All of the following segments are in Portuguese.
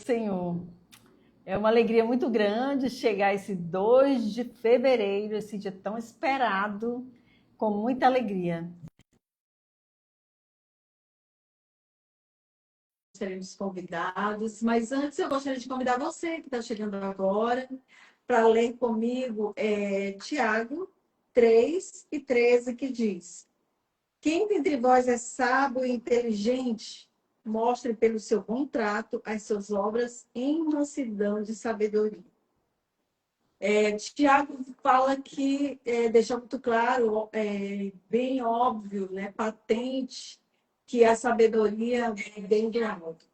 Senhor. É uma alegria muito grande chegar esse 2 de fevereiro, esse dia tão esperado, com muita alegria. Seremos convidados, mas antes eu gostaria de convidar você que está chegando agora para ler comigo Tiago 3:13, que diz: quem dentre vós é sábio e inteligente, mostre pelo seu bom trato as suas obras em mansidão de sabedoria. Tiago fala que deixa muito claro, bem óbvio, né, patente, que a sabedoria vem do alto.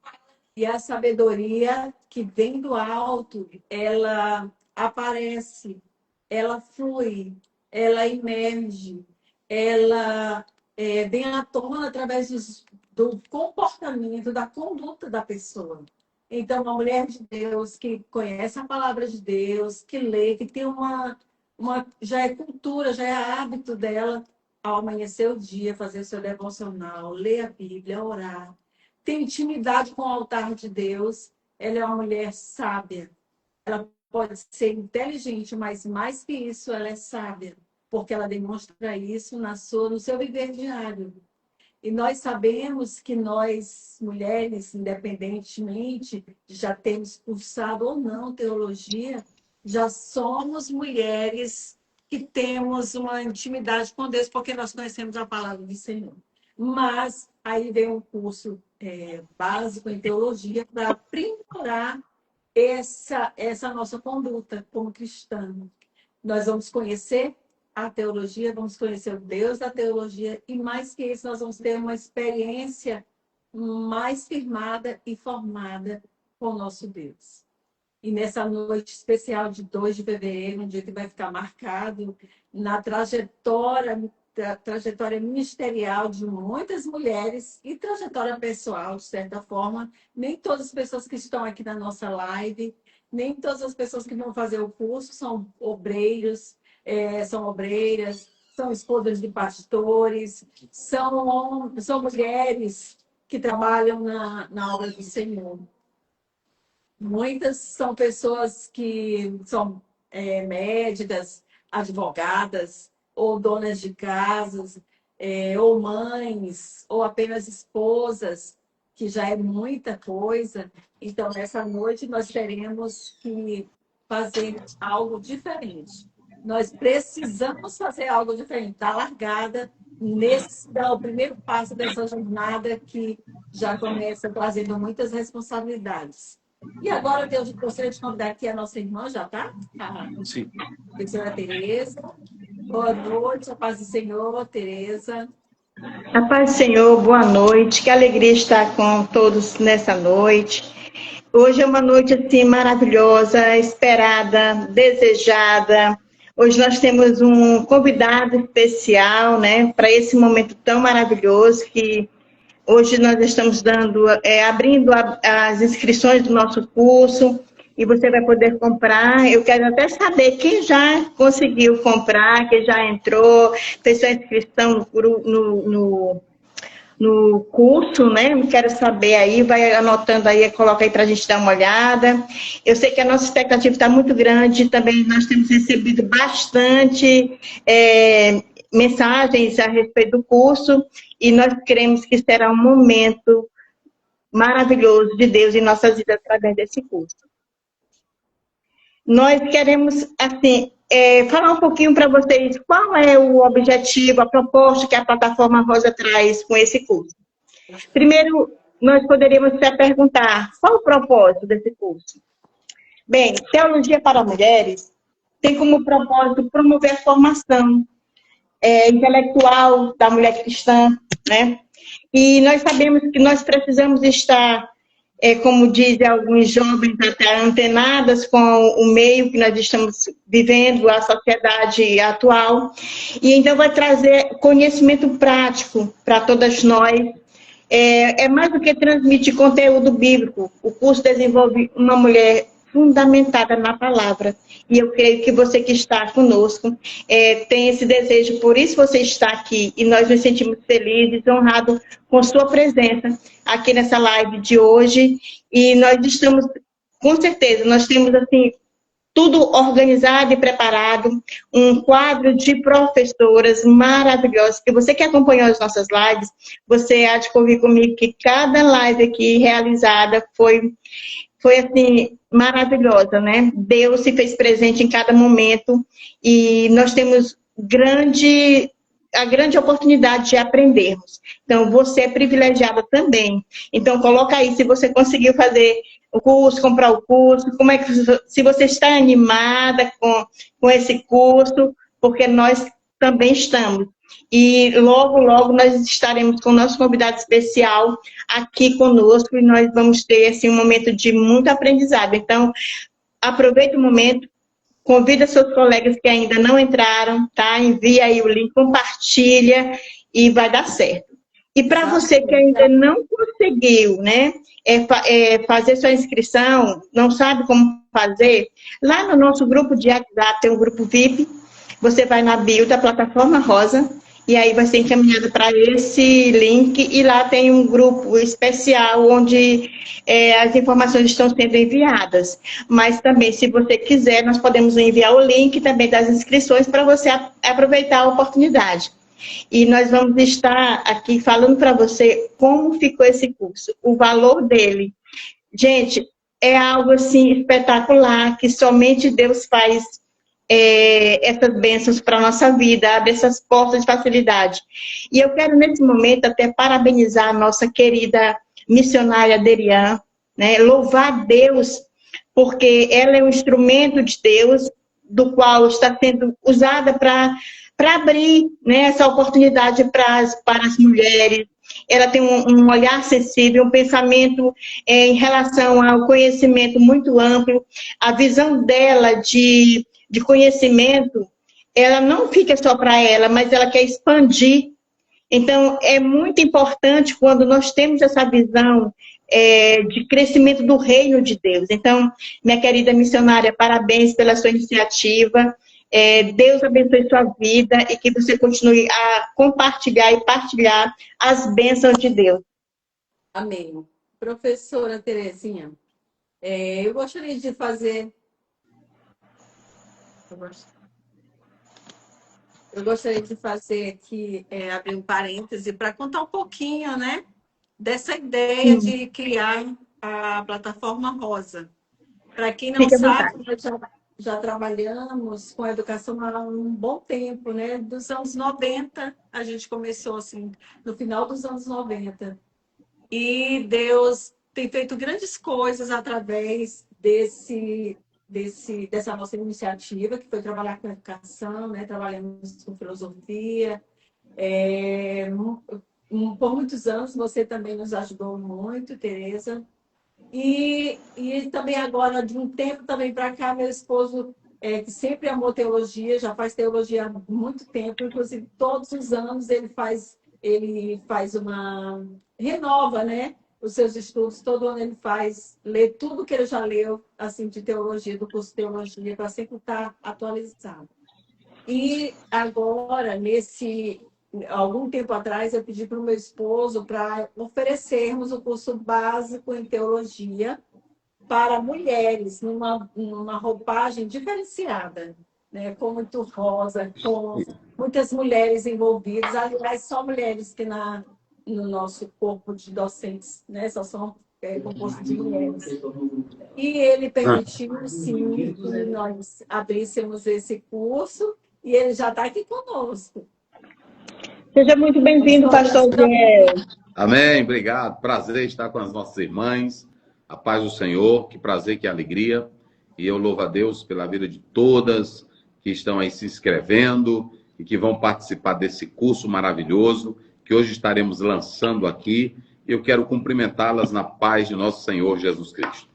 E a sabedoria que vem do alto, ela aparece, ela flui, ela emerge, ela vem à tona através do comportamento, da conduta da pessoa. Então, uma mulher de Deus que conhece a palavra de Deus, que lê, que tem já é cultura, já é hábito dela, ao amanhecer o dia, fazer o seu devocional, ler a Bíblia, orar, tem intimidade com o altar de Deus, ela é uma mulher sábia. Ela pode ser inteligente, mas mais que isso, ela é sábia, porque ela demonstra isso no seu viver diário. E nós sabemos que nós, mulheres, independentemente de já termos cursado ou não teologia, já somos mulheres que temos uma intimidade com Deus, porque nós conhecemos a palavra do Senhor. Mas aí vem um curso básico em teologia para aprimorar essa nossa conduta como cristã. Nós vamos conhecer a teologia, vamos conhecer o Deus da teologia e, mais que isso, nós vamos ter uma experiência mais firmada e formada com o nosso Deus. E nessa noite especial de 2 de fevereiro, um dia que vai ficar marcado na trajetória ministerial de muitas mulheres e trajetória pessoal, de certa forma. Nem todas as pessoas que estão aqui na nossa live, nem todas as pessoas que vão fazer o curso são obreiros, são obreiras, são esposas de pastores, são mulheres que trabalham na obra do Senhor. Muitas são pessoas que são médicas, advogadas, ou donas de casas, ou mães, ou apenas esposas, que já é muita coisa. Então, nessa noite, nós teremos que fazer algo diferente. Nós precisamos fazer algo diferente, dar largada dar o primeiro passo dessa jornada que já começa trazendo muitas responsabilidades. E agora, Deus, gostaria de convidar aqui a nossa irmã, já está? Sim. A professora Tereza. Boa noite, a paz do Senhor, Tereza. A paz do Senhor, boa noite. Que alegria estar com todos nessa noite. Hoje é uma noite assim maravilhosa, esperada, desejada. Hoje nós temos um convidado especial, né, para esse momento tão maravilhoso que hoje nós estamos abrindo as inscrições do nosso curso e você vai poder comprar. Eu quero até saber quem já conseguiu comprar, quem já entrou, fez sua inscrição no curso, né? Quero saber aí, vai anotando aí, coloca aí para a gente dar uma olhada. Eu sei que a nossa expectativa está muito grande, também nós temos recebido bastante mensagens a respeito do curso e nós queremos que será um momento maravilhoso de Deus em nossas vidas através desse curso. Nós queremos, assim, falar um pouquinho para vocês qual é o objetivo, a proposta que a Plataforma Rosa traz com esse curso. Primeiro, nós poderíamos até perguntar qual o propósito desse curso. Bem, Teologia para Mulheres tem como propósito promover a formação intelectual da mulher cristã, né? E nós sabemos que nós precisamos estar, como dizem alguns jovens, até antenadas com o meio que nós estamos vivendo, a sociedade atual. E então vai trazer conhecimento prático para todas nós. É mais do que transmitir conteúdo bíblico. O curso desenvolve uma mulher fundamentada na palavra. E eu creio que você que está conosco tem esse desejo, por isso você está aqui. E nós nos sentimos felizes, honrados com sua presença aqui nessa live de hoje. E nós estamos, com certeza, nós temos assim tudo organizado e preparado, um quadro de professoras maravilhosas, que você que acompanhou as nossas lives, você há de convir comigo que cada live aqui realizada foi assim, maravilhosa, né? Deus se fez presente em cada momento e nós temos a grande oportunidade de aprendermos. Então, você é privilegiada também. Então, coloca aí se você conseguiu fazer o curso, comprar o curso, como é que, se você está animada com esse curso, porque nós também estamos. E logo, logo nós estaremos com o nosso convidado especial aqui conosco e nós vamos ter assim, um momento de muito aprendizado. Então, aproveite o momento, convida seus colegas que ainda não entraram, tá? Envia aí o link, compartilha e vai dar certo. E para você que ainda não conseguiu, né, fazer sua inscrição, não sabe como fazer, lá no nosso grupo de WhatsApp tem um grupo VIP, você vai na bio da Plataforma Rosa, e aí vai ser encaminhado para esse link, e lá tem um grupo especial onde as informações estão sendo enviadas. Mas também, se você quiser, nós podemos enviar o link também das inscrições para você aproveitar a oportunidade. E nós vamos estar aqui falando para você como ficou esse curso, o valor dele. Gente, é algo assim espetacular, que somente Deus faz essas bênçãos para a nossa vida, abre essas portas de facilidade. E eu quero, nesse momento, até parabenizar a nossa querida missionária Derian, né? Louvar Deus, porque ela é um instrumento de Deus, do qual está sendo usada para abrir, né, essa oportunidade para as mulheres. Ela tem um olhar sensível, um pensamento em relação ao conhecimento muito amplo. A visão dela de conhecimento, ela não fica só para ela, mas ela quer expandir. Então, é muito importante quando nós temos essa visão de crescimento do reino de Deus. Então, minha querida missionária, parabéns pela sua iniciativa. Deus abençoe sua vida e que você continue a compartilhar e partilhar as bênçãos de Deus. Amém. Professora Terezinha, eu gostaria de fazer... Eu gostaria de fazer aqui, abrir um parêntese para contar um pouquinho, né, dessa ideia de criar a Plataforma Rosa. Para quem não sabe, nós já trabalhamos com educação há um bom tempo, né? Dos anos 90, a gente começou assim, no final dos anos 90. E Deus tem feito grandes coisas através dessa nossa iniciativa, que foi trabalhar com educação, né? Trabalhamos com filosofia. Por muitos anos você também nos ajudou muito, Tereza. E também agora, de um tempo também para cá, meu esposo, que sempre amou teologia, já faz teologia há muito tempo, inclusive todos os anos ele faz renova, né, os seus estudos, todo ano ele lê tudo que ele já leu, assim, de teologia, do curso de teologia, para sempre estar atualizado. E agora, algum tempo atrás, eu pedi para o meu esposo para oferecermos o curso básico em teologia para mulheres, numa roupagem diferenciada, né? Com muito rosa, com muitas mulheres envolvidas. Aliás, só mulheres que no nosso corpo de docentes, né? Só são composto de mulheres. E ele permitiu, sim, que nós abríssemos esse curso e ele já está aqui conosco. Seja muito bem-vindo, pastor Zé. Amém, obrigado. Prazer estar com as nossas irmãs. A paz do Senhor, que prazer, que alegria. E eu louvo a Deus pela vida de todas que estão aí se inscrevendo e que vão participar desse curso maravilhoso que hoje estaremos lançando aqui. Eu quero cumprimentá-las na paz de nosso Senhor Jesus Cristo.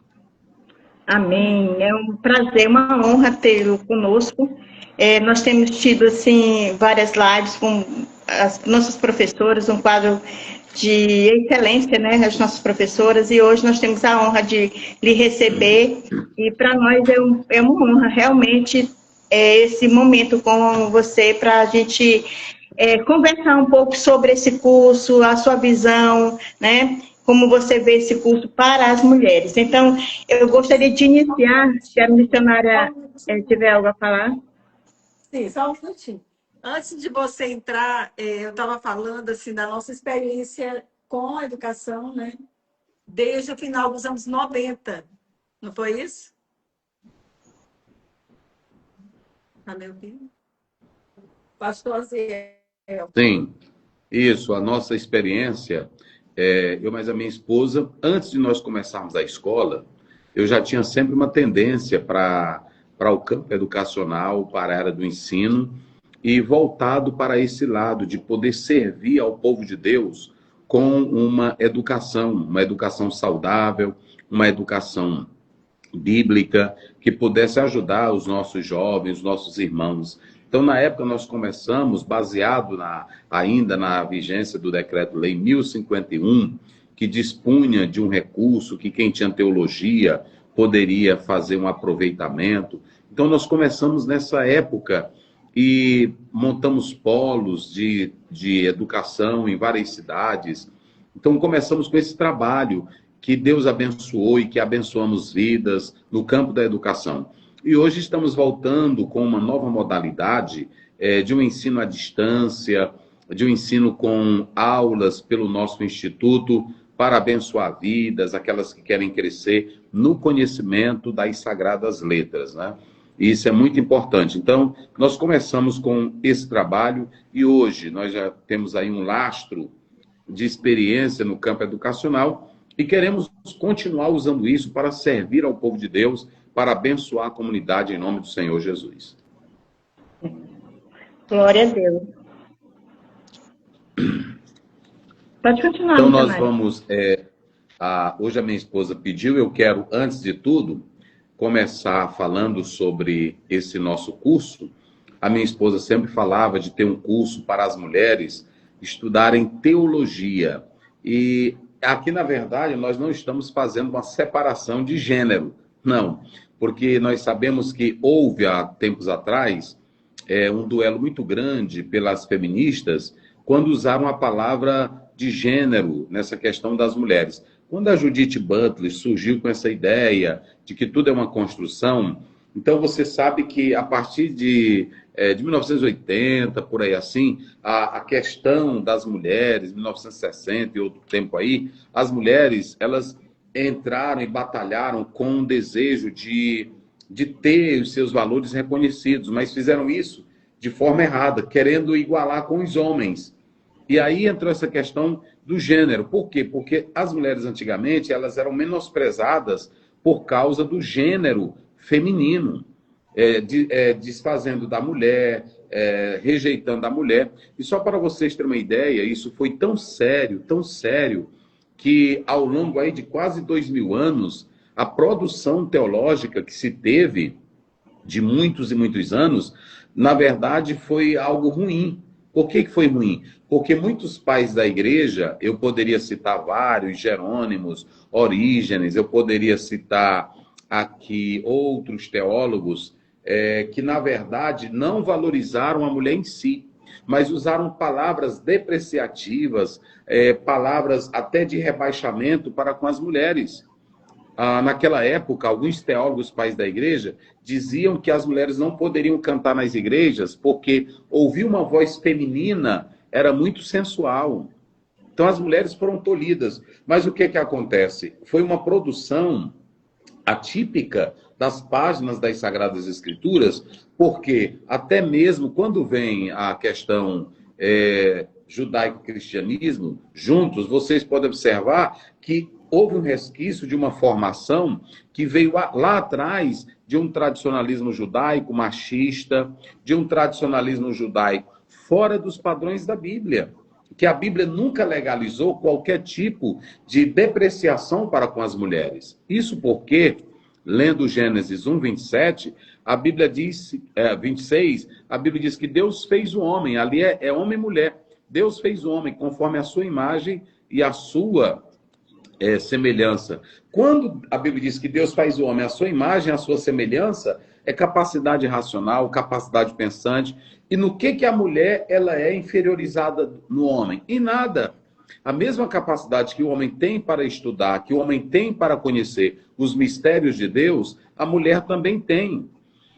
Amém. É um prazer, uma honra tê-lo conosco. Nós temos tido assim várias lives com as nossas professoras, um quadro de excelência, né, as nossas professoras, e hoje nós temos a honra de lhe receber, e para nós é uma honra realmente esse momento com você, para a gente conversar um pouco sobre esse curso, a sua visão, né, como você vê esse curso para as mulheres. Então, eu gostaria de iniciar, se a missionária tiver algo a falar. Sim, só um minutinho. Antes de você entrar, eu estava falando assim, da nossa experiência com a educação, né? Desde o final dos anos 90. Não foi isso? Está me ouvindo? Pastor Zé. Sim, isso. A nossa experiência, eu mais a minha esposa, antes de nós começarmos a escola, eu já tinha sempre uma tendência para o campo educacional, para a área do ensino, e voltado para esse lado de poder servir ao povo de Deus com uma educação saudável, uma educação bíblica, que pudesse ajudar os nossos jovens, os nossos irmãos. Então, na época, nós começamos, baseado ainda na vigência do Decreto-Lei 1051, que dispunha de um recurso que quem tinha teologia poderia fazer um aproveitamento. Então, nós começamos nessa época e montamos polos de educação em várias cidades. Então, começamos com esse trabalho que Deus abençoou e que abençoamos vidas no campo da educação. E hoje estamos voltando com uma nova modalidade de um ensino à distância, de um ensino com aulas pelo nosso instituto para abençoar vidas, aquelas que querem crescer no conhecimento das sagradas letras, né? E isso é muito importante. Então, nós começamos com esse trabalho e hoje nós já temos aí um lastro de experiência no campo educacional e queremos continuar usando isso para servir ao povo de Deus, para abençoar a comunidade em nome do Senhor Jesus. Glória a Deus. Pode continuar. Então, nós vamos... hoje a minha esposa pediu, eu quero, antes de tudo, começar falando sobre esse nosso curso. A minha esposa sempre falava de ter um curso para as mulheres estudarem teologia. E aqui, na verdade, nós não estamos fazendo uma separação de gênero, não. Porque nós sabemos que houve, há tempos atrás, um duelo muito grande pelas feministas, quando usaram a palavra de gênero nessa questão das mulheres. Quando a Judith Butler surgiu com essa ideia de que tudo é uma construção, então você sabe que a partir de 1980, por aí assim, a questão das mulheres, 1960 e outro tempo aí, as mulheres, elas entraram e batalharam com um desejo de ter os seus valores reconhecidos, mas fizeram isso de forma errada, querendo igualar com os homens. E aí entrou essa questão do gênero. Por quê? Porque as mulheres antigamente elas eram menosprezadas por causa do gênero feminino, desfazendo da mulher, rejeitando a mulher. E só para vocês terem uma ideia, isso foi tão sério, que ao longo aí de quase 2000 anos, a produção teológica que se teve de muitos e muitos anos, na verdade foi algo ruim. Por que foi ruim? Porque muitos pais da igreja, eu poderia citar vários, Jerônimos, Orígenes, eu poderia citar aqui outros teólogos, que na verdade não valorizaram a mulher em si, mas usaram palavras depreciativas, palavras até de rebaixamento para com as mulheres. Naquela época, alguns teólogos pais da igreja diziam que as mulheres não poderiam cantar nas igrejas porque ouvir uma voz feminina era muito sensual. Então as mulheres foram tolhidas. Mas o que acontece? Foi uma produção atípica das páginas das Sagradas Escrituras, porque até mesmo quando vem a questão judaico-cristianismo juntos, vocês podem observar que houve um resquício de uma formação que veio lá atrás de um tradicionalismo judaico machista, de um tradicionalismo judaico fora dos padrões da Bíblia, que a Bíblia nunca legalizou qualquer tipo de depreciação para com as mulheres. Isso porque, lendo Gênesis 1, 27, a Bíblia diz, 26, a Bíblia diz que Deus fez o homem, ali é homem e mulher. Deus fez o homem conforme a sua imagem e a sua semelhança. Quando a Bíblia diz que Deus faz o homem à sua imagem, à sua semelhança, é capacidade racional, capacidade pensante. E no que a mulher ela é inferiorizada no homem? Em nada. A mesma capacidade que o homem tem para estudar, que o homem tem para conhecer os mistérios de Deus, a mulher também tem.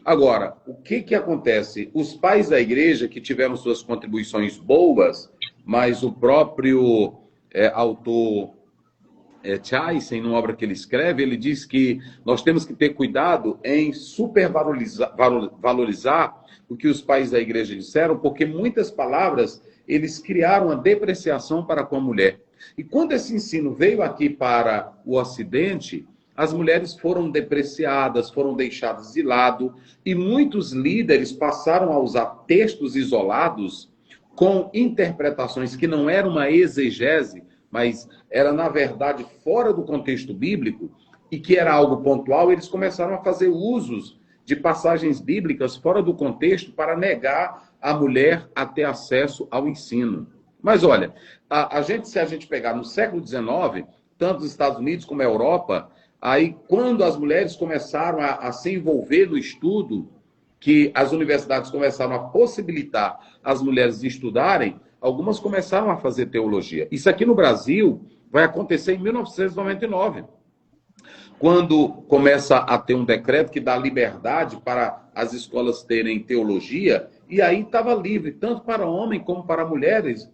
Agora, o que acontece? Os pais da igreja que tiveram suas contribuições boas, mas o próprio autor Tyson, numa obra que ele escreve, ele diz que nós temos que ter cuidado em supervalorizar o que os pais da igreja disseram, porque muitas palavras eles criaram uma depreciação para com a mulher. E quando esse ensino veio aqui para o Ocidente, as mulheres foram depreciadas, foram deixadas de lado, e muitos líderes passaram a usar textos isolados com interpretações que não eram uma exegese, mas era, na verdade, fora do contexto bíblico, e que era algo pontual. Eles começaram a fazer usos de passagens bíblicas fora do contexto para negar a mulher a ter acesso ao ensino. Mas olha, se a gente pegar no século XIX, tanto os Estados Unidos como a Europa, aí quando as mulheres começaram a se envolver no estudo, que as universidades começaram a possibilitar as mulheres de estudarem, algumas começaram a fazer teologia. Isso aqui no Brasil vai acontecer em 1999. Quando começa a ter um decreto que dá liberdade para as escolas terem teologia, e aí estava livre, tanto para homens como para mulheres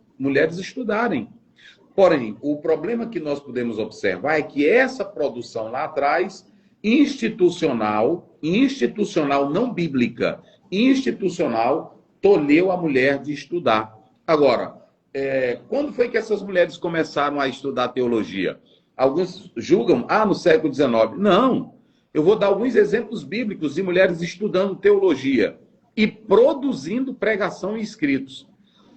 estudarem. Porém, o problema que nós podemos observar é que essa produção lá atrás, institucional não bíblica, institucional, tolheu a mulher de estudar. Agora, quando foi que essas mulheres começaram a estudar teologia? Alguns julgam, no século XIX. Não, eu vou dar alguns exemplos bíblicos de mulheres estudando teologia e produzindo pregação e escritos.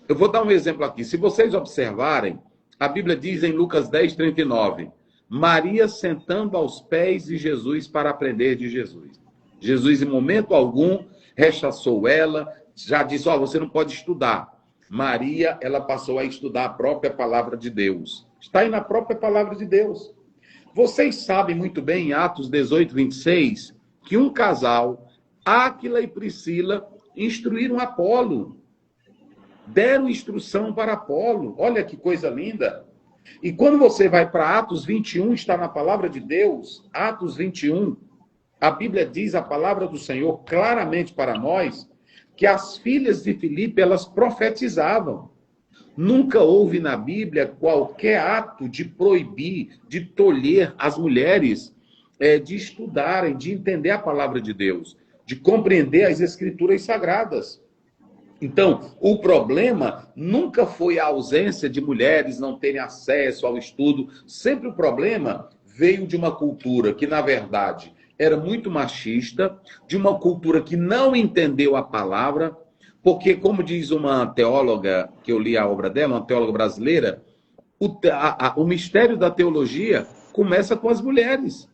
Eu vou dar um exemplo aqui. Se vocês observarem, a Bíblia diz em Lucas 10:39, Maria sentando aos pés de Jesus para aprender de Jesus. Jesus, em momento algum, rechaçou ela, já disse, você não pode estudar. Maria, ela passou a estudar a própria palavra de Deus. Está aí na própria palavra de Deus. Vocês sabem muito bem, em Atos 18:26, que um casal, Áquila e Priscila, instruíram Apolo. Deram instrução para Apolo. Olha que coisa linda. E quando você vai para Atos 21, está na palavra de Deus, Atos 21, a Bíblia diz, a palavra do Senhor, claramente para nós, que as filhas de Filipe, elas profetizavam. Nunca houve na Bíblia qualquer ato de proibir, de tolher as mulheres de estudarem, de entender a palavra de Deus, de compreender as escrituras sagradas. Então, o problema nunca foi a ausência de mulheres não terem acesso ao estudo. Sempre o problema veio de uma cultura que, na verdade, era muito machista, de uma cultura que não entendeu a palavra, porque, como diz uma teóloga, que eu li a obra dela, uma teóloga brasileira, o mistério da teologia começa com as mulheres.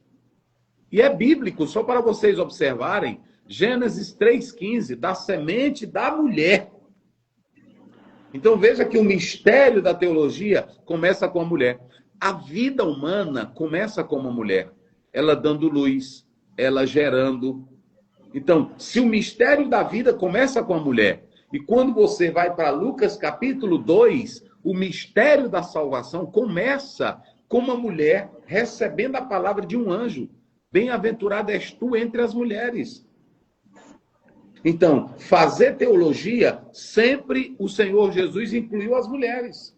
E é bíblico, só para vocês observarem, Gênesis 3,15, da semente da mulher. Então veja que o mistério da teologia começa com a mulher. A vida humana começa com uma mulher. Ela dando luz, ela gerando. Então, se o mistério da vida começa com a mulher, e quando você vai para Lucas capítulo 2, o mistério da salvação começa com uma mulher recebendo a palavra de um anjo. Bem-aventurada és tu entre as mulheres. Então, fazer teologia, sempre o Senhor Jesus incluiu as mulheres.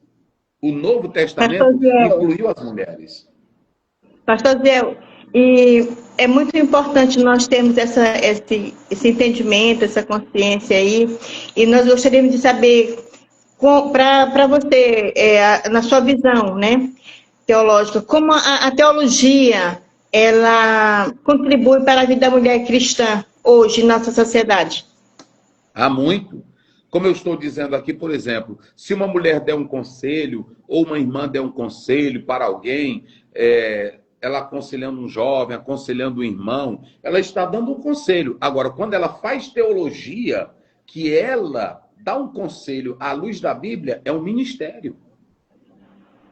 O Novo Testamento incluiu as mulheres. Pastor Zé, e é muito importante nós termos esse entendimento, essa consciência aí, e nós gostaríamos de saber, para você, na sua visão, né, teológica, como a teologia, ela contribui para a vida da mulher cristã hoje em nossa sociedade? Há muito. Como eu estou dizendo aqui, por exemplo, se uma mulher der um conselho, ou uma irmã der um conselho para alguém, ela aconselhando um jovem, aconselhando um irmão, ela está dando um conselho. Agora, quando ela faz teologia, que ela dá um conselho à luz da Bíblia, é um ministério.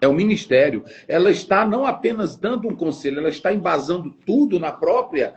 É o ministério. Ela está não apenas dando um conselho, ela está embasando tudo na própria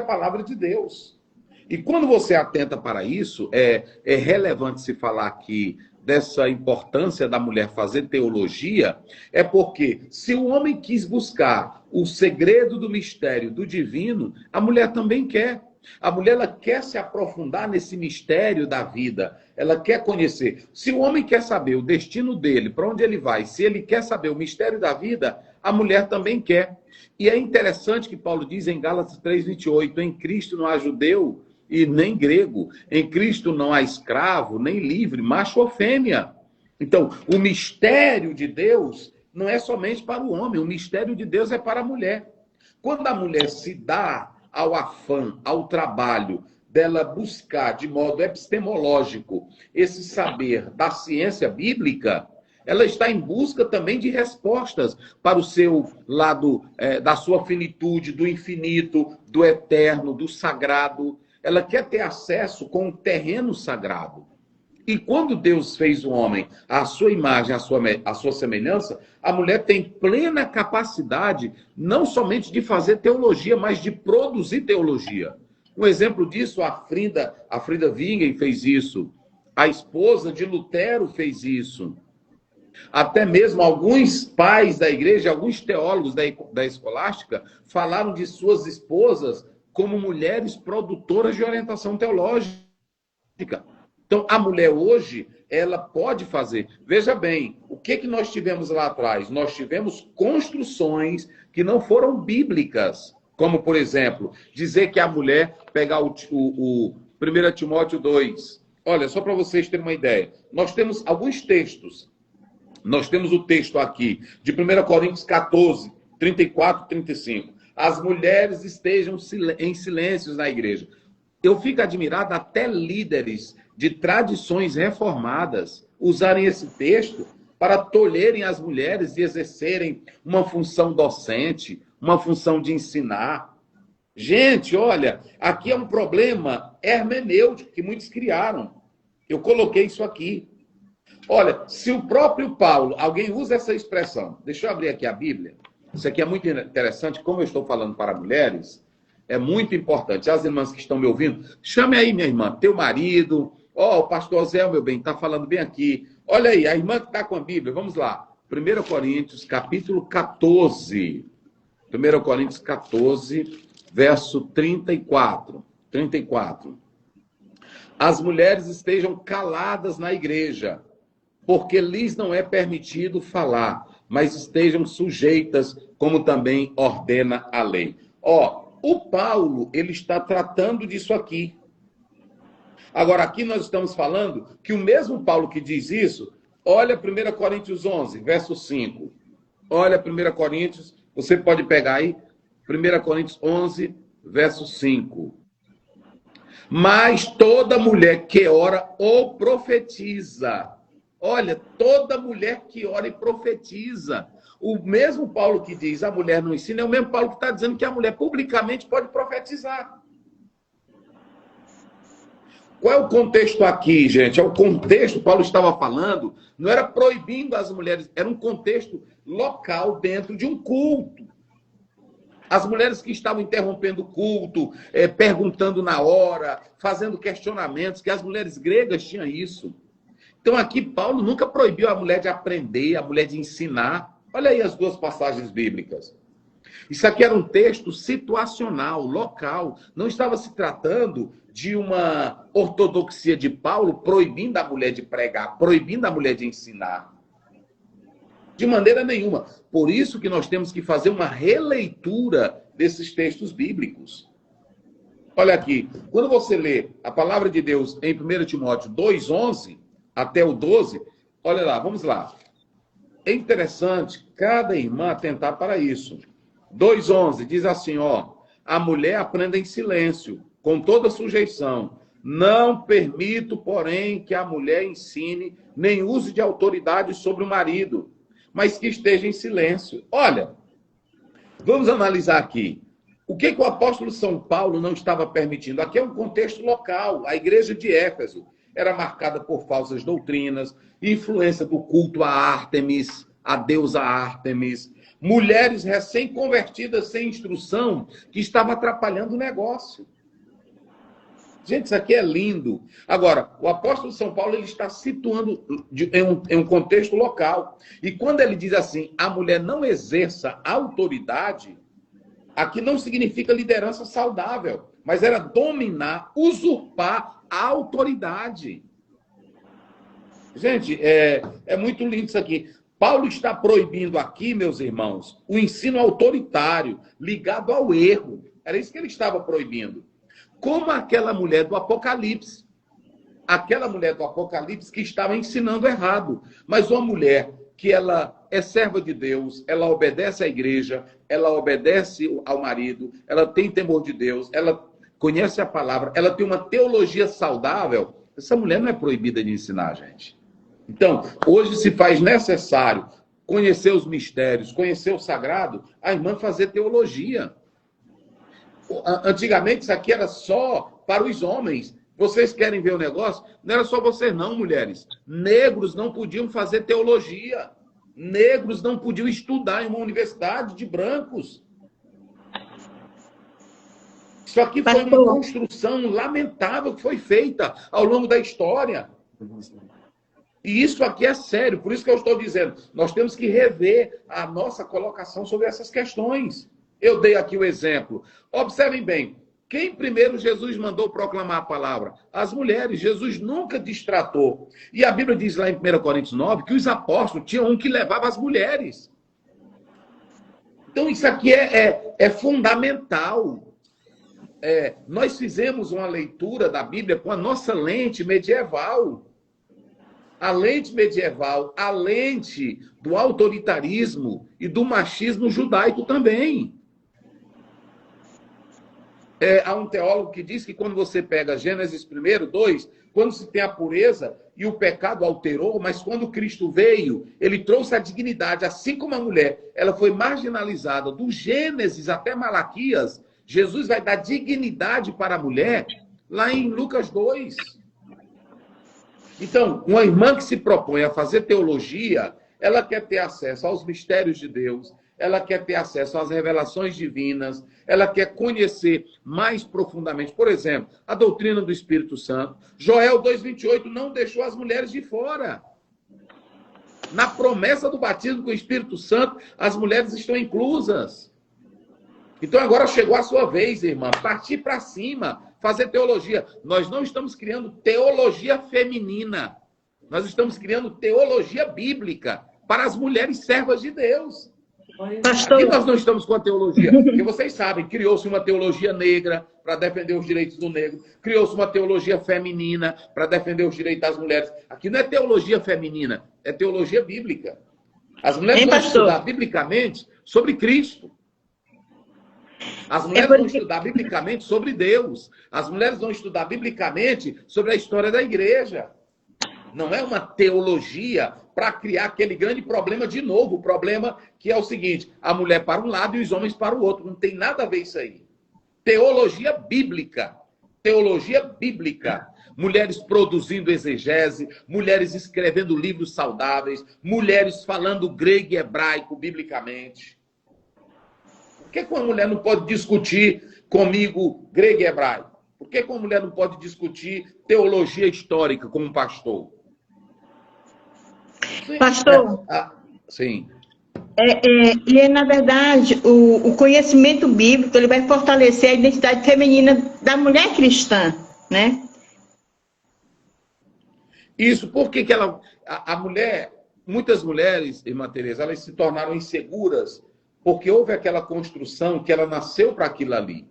palavra de Deus. E quando você atenta para isso, é relevante se falar aqui dessa importância da mulher fazer teologia, é porque se o homem quis buscar o segredo do mistério do divino, a mulher também quer. A mulher ela quer se aprofundar nesse mistério da vida. Ela quer conhecer. Se o homem quer saber o destino dele, para onde ele vai, se ele quer saber o mistério da vida, a mulher também quer. E é interessante que Paulo diz em Gálatas 3:28, em Cristo não há judeu e nem grego, em Cristo não há escravo, nem livre, macho ou fêmea. Então, o mistério de Deus não é somente para o homem, o mistério de Deus é para a mulher. Quando a mulher se dá ao afã, ao trabalho dela buscar de modo epistemológico esse saber da ciência bíblica, ela está em busca também de respostas para o seu lado da sua finitude, do infinito, do eterno, do sagrado. Ela quer ter acesso com o terreno sagrado. E quando Deus fez o homem à sua imagem, à sua semelhança, a mulher tem plena capacidade, não somente de fazer teologia, mas de produzir teologia. Um exemplo disso, a Frida Wingen fez isso. A esposa de Lutero fez isso. Até mesmo alguns pais da igreja, alguns teólogos da escolástica, falaram de suas esposas como mulheres produtoras de orientação teológica. Então, a mulher hoje, ela pode fazer. Veja bem, o que nós tivemos lá atrás? Nós tivemos construções que não foram bíblicas. Como, por exemplo, dizer que a mulher pegar o 1 Timóteo 2. Olha, só para vocês terem uma ideia. Nós temos alguns textos. Nós temos o texto aqui de 1 Coríntios 14, 34 e 35. As mulheres estejam em silêncios na igreja. Eu fico admirado até líderes de tradições reformadas usarem esse texto para tolherem as mulheres de exercerem uma função docente, uma função de ensinar. Gente, olha, aqui é um problema hermenêutico que muitos criaram. Eu coloquei isso aqui. Olha, se o próprio Paulo, alguém usa essa expressão, deixa eu abrir aqui a Bíblia. Isso aqui é muito interessante, como eu estou falando para mulheres, é muito importante. As irmãs que estão me ouvindo, chame aí, minha irmã, teu marido. Ó, o pastor Zé, meu bem, está falando bem aqui. Olha aí, a irmã que está com a Bíblia, vamos lá. 1 Coríntios, capítulo 14. 1 Coríntios 14, verso 34. As mulheres estejam caladas na igreja, porque lhes não é permitido falar, mas estejam sujeitas, como também ordena a lei. Ó, o Paulo, ele está tratando disso aqui. Agora, aqui nós estamos falando que o mesmo Paulo que diz isso, olha 1 Coríntios 11, verso 5. Olha 1 Coríntios, você pode pegar aí, 1 Coríntios 11, verso 5. Mas toda mulher que ora ou profetiza. Olha, toda mulher que ora e profetiza. O mesmo Paulo que diz a mulher não ensina, é o mesmo Paulo que está dizendo que a mulher publicamente pode profetizar. Qual é o contexto aqui, gente? É o contexto, Paulo estava falando, não era proibindo as mulheres, era um contexto local dentro de um culto. As mulheres que estavam interrompendo o culto, perguntando na hora, fazendo questionamentos, que as mulheres gregas tinham isso. Então aqui Paulo nunca proibiu a mulher de aprender, a mulher de ensinar. Olha aí as duas passagens bíblicas. Isso aqui era um texto situacional, local. Não estava se tratando de uma ortodoxia de Paulo proibindo a mulher de pregar, proibindo a mulher de ensinar. De maneira nenhuma. Por isso que nós temos que fazer uma releitura desses textos bíblicos. Olha aqui, quando você lê a palavra de Deus em 1 Timóteo 2:11 até o 12, olha lá, vamos lá. É interessante cada irmã atentar para isso. 2:11 diz assim, ó, a mulher aprenda em silêncio, com toda sujeição. Não permito, porém, que a mulher ensine nem use de autoridade sobre o marido, mas que esteja em silêncio. Olha, vamos analisar aqui. O que o apóstolo São Paulo não estava permitindo? Aqui é um contexto local. A igreja de Éfeso era marcada por falsas doutrinas, influência do culto a Ártemis. a deusa Ártemis, mulheres recém-convertidas sem instrução que estavam atrapalhando o negócio. Gente, isso aqui é lindo. Agora, o apóstolo São Paulo ele está situando em um contexto local. E quando ele diz assim, a mulher não exerça autoridade, aqui não significa liderança saudável, mas era dominar, usurpar a autoridade. Gente, é muito lindo isso aqui. Paulo está proibindo aqui, meus irmãos, o ensino autoritário, ligado ao erro. Era isso que ele estava proibindo. Como aquela mulher do Apocalipse. Aquela mulher do Apocalipse que estava ensinando errado. Mas uma mulher que ela é serva de Deus, ela obedece à igreja, ela obedece ao marido, ela tem temor de Deus, ela conhece a palavra, ela tem uma teologia saudável. Essa mulher não é proibida de ensinar, gente. Então, hoje se faz necessário conhecer os mistérios, conhecer o sagrado, a irmã fazer teologia. Antigamente isso aqui era só para os homens. Vocês querem ver o negócio? Não era só vocês não, mulheres. Negros não podiam fazer teologia. Negros não podiam estudar em uma universidade de brancos. Isso aqui foi uma construção lamentável que foi feita ao longo da história. E isso aqui é sério. Por isso que eu estou dizendo, nós temos que rever a nossa colocação sobre essas questões. Eu dei aqui o exemplo. Observem bem, quem primeiro Jesus mandou proclamar a palavra? As mulheres. Jesus nunca destratou. E a Bíblia diz lá em 1 Coríntios 9 que os apóstolos tinham um que levava as mulheres. Então isso aqui é fundamental. Nós fizemos uma leitura da Bíblia com a nossa lente medieval. A lente medieval, a lente do autoritarismo e do machismo judaico também. Há um teólogo que diz que quando você pega Gênesis 1:2, quando se tem a pureza e o pecado alterou, mas quando Cristo veio, ele trouxe a dignidade, assim como a mulher, ela foi marginalizada do Gênesis até Malaquias, Jesus vai dar dignidade para a mulher lá em Lucas 2. Então, uma irmã que se propõe a fazer teologia, ela quer ter acesso aos mistérios de Deus, ela quer ter acesso às revelações divinas, ela quer conhecer mais profundamente, por exemplo, a doutrina do Espírito Santo. Joel 2:28 não deixou as mulheres de fora. Na promessa do batismo com o Espírito Santo, as mulheres estão inclusas. Então agora chegou a sua vez, irmã, partir para cima, fazer teologia. Nós não estamos criando teologia feminina. Nós estamos criando teologia bíblica para as mulheres servas de Deus. Pastor. Aqui nós não estamos com a teologia, porque vocês sabem, criou-se uma teologia negra para defender os direitos do negro, criou-se uma teologia feminina para defender os direitos das mulheres. Aqui não é teologia feminina, é teologia bíblica. As mulheres vão estudar biblicamente sobre Cristo. As mulheres vão estudar biblicamente sobre Deus. As mulheres vão estudar biblicamente sobre a história da igreja. Não é uma teologia para criar aquele grande problema de novo. O problema que é o seguinte, a mulher para um lado e os homens para o outro. Não tem nada a ver isso aí. Teologia bíblica. Teologia bíblica. Mulheres produzindo exegese, mulheres escrevendo livros saudáveis, mulheres falando grego e hebraico biblicamente. Por que uma mulher não pode discutir comigo grego e hebraico? Por que uma mulher não pode discutir teologia histórica com um pastor? Pastor, sim. Na verdade, o conhecimento bíblico ele vai fortalecer a identidade feminina da mulher cristã, né? Isso, porque a mulher, muitas mulheres, irmã Tereza, elas se tornaram inseguras porque houve aquela construção que ela nasceu para aquilo ali.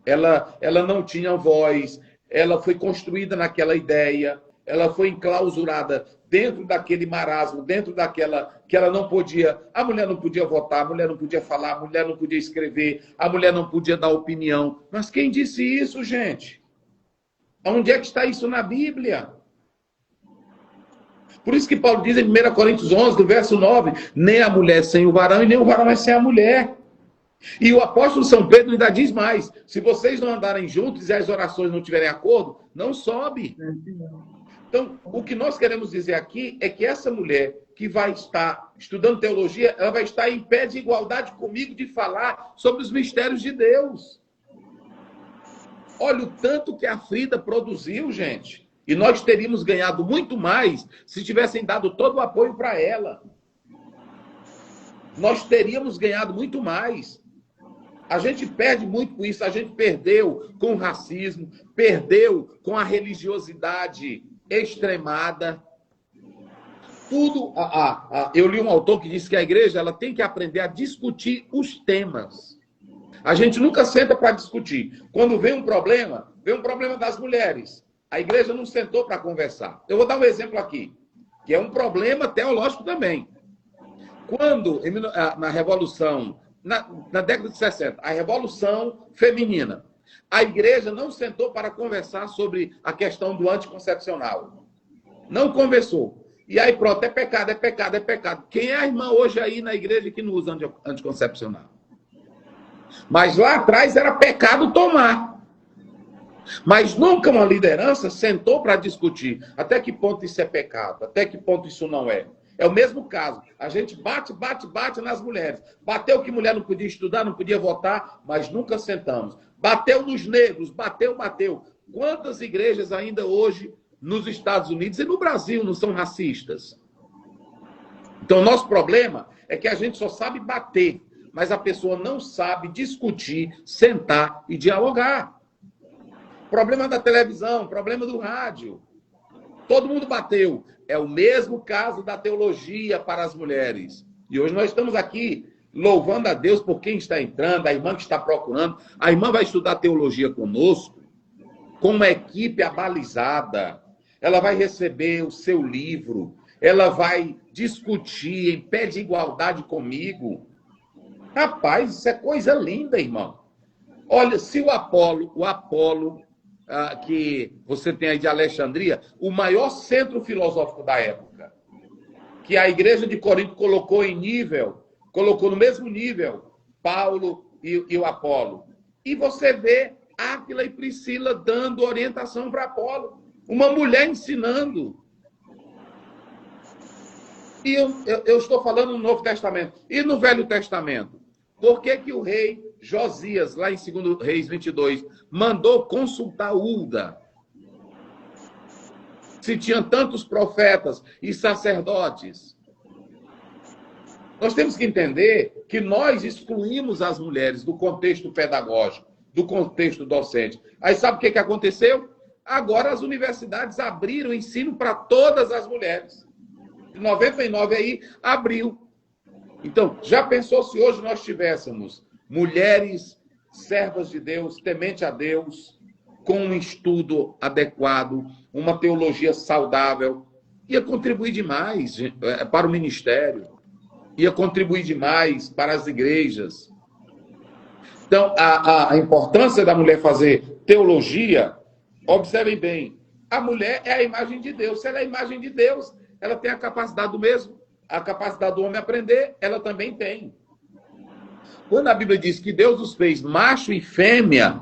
Ela não tinha voz, ela foi construída naquela ideia, ela foi enclausurada dentro daquele marasmo, dentro daquela que ela não podia, a mulher não podia votar, a mulher não podia falar, a mulher não podia escrever, a mulher não podia dar opinião. Mas quem disse isso, gente? Onde é que está isso na Bíblia? Por isso que Paulo diz em 1 Coríntios 11, do verso 9, nem a mulher sem o varão e nem o varão é sem a mulher. E o apóstolo São Pedro ainda diz mais, se vocês não andarem juntos e as orações não tiverem acordo, não sobe. Então, o que nós queremos dizer aqui é que essa mulher que vai estar estudando teologia, ela vai estar em pé de igualdade comigo de falar sobre os mistérios de Deus. Olha o tanto que a Frida produziu, gente. E nós teríamos ganhado muito mais se tivessem dado todo o apoio para ela. Nós teríamos ganhado muito mais. A gente perde muito com isso. A gente perdeu com o racismo, perdeu com a religiosidade extremada. Tudo. Eu li um autor que disse que a igreja ela tem que aprender a discutir os temas. A gente nunca senta para discutir. Quando vem um problema das mulheres. A igreja não sentou para conversar. Eu vou dar um exemplo aqui, que é um problema teológico também. Quando, na Revolução, na década de 60, a Revolução Feminina, a igreja não sentou para conversar sobre a questão do anticoncepcional. Não conversou. E aí pronto, é pecado, é pecado, é pecado. Quem é a irmã hoje aí na igreja que não usa anticoncepcional? Mas lá atrás era pecado tomar. Mas nunca uma liderança sentou para discutir até que ponto isso é pecado, até que ponto isso não é. É o mesmo caso. A gente bate nas mulheres. Bateu que mulher não podia estudar, não podia votar, mas nunca sentamos. Bateu nos negros, bateu. Quantas igrejas ainda hoje nos Estados Unidos e no Brasil não são racistas? Então, o nosso problema é que a gente só sabe bater, mas a pessoa não sabe discutir, sentar e dialogar. Problema da televisão, problema do rádio. Todo mundo bateu. É o mesmo caso da teologia para as mulheres. E hoje nós estamos aqui louvando a Deus por quem está entrando, a irmã que está procurando. A irmã vai estudar teologia conosco, com uma equipe abalizada. Ela vai receber o seu livro. Ela vai discutir em pé de igualdade comigo. Rapaz, isso é coisa linda, irmão. Olha, se o Apolo que você tem aí de Alexandria, o maior centro filosófico da época, que a igreja de Corinto colocou no mesmo nível, Paulo e o Apolo. E você vê Áquila e Priscila dando orientação para Apolo. Uma mulher ensinando. E eu estou falando no Novo Testamento. E no Velho Testamento? Por que o rei Josias, lá em 2 Reis 22, mandou consultar Hulda? Se tinha tantos profetas e sacerdotes. Nós temos que entender que nós excluímos as mulheres do contexto pedagógico, do contexto docente. Aí sabe o que aconteceu? Agora as universidades abriram ensino para todas as mulheres. Em 99 aí, abriu. Então, já pensou se hoje nós tivéssemos mulheres servas de Deus, temente a Deus, com um estudo adequado, uma teologia saudável, ia contribuir demais para o ministério, ia contribuir demais para as igrejas. Então, a importância da mulher fazer teologia, observem bem, a mulher é a imagem de Deus. Se ela é a imagem de Deus, ela tem a capacidade do mesmo. A capacidade do homem aprender, ela também tem. Quando a Bíblia diz que Deus os fez macho e fêmea,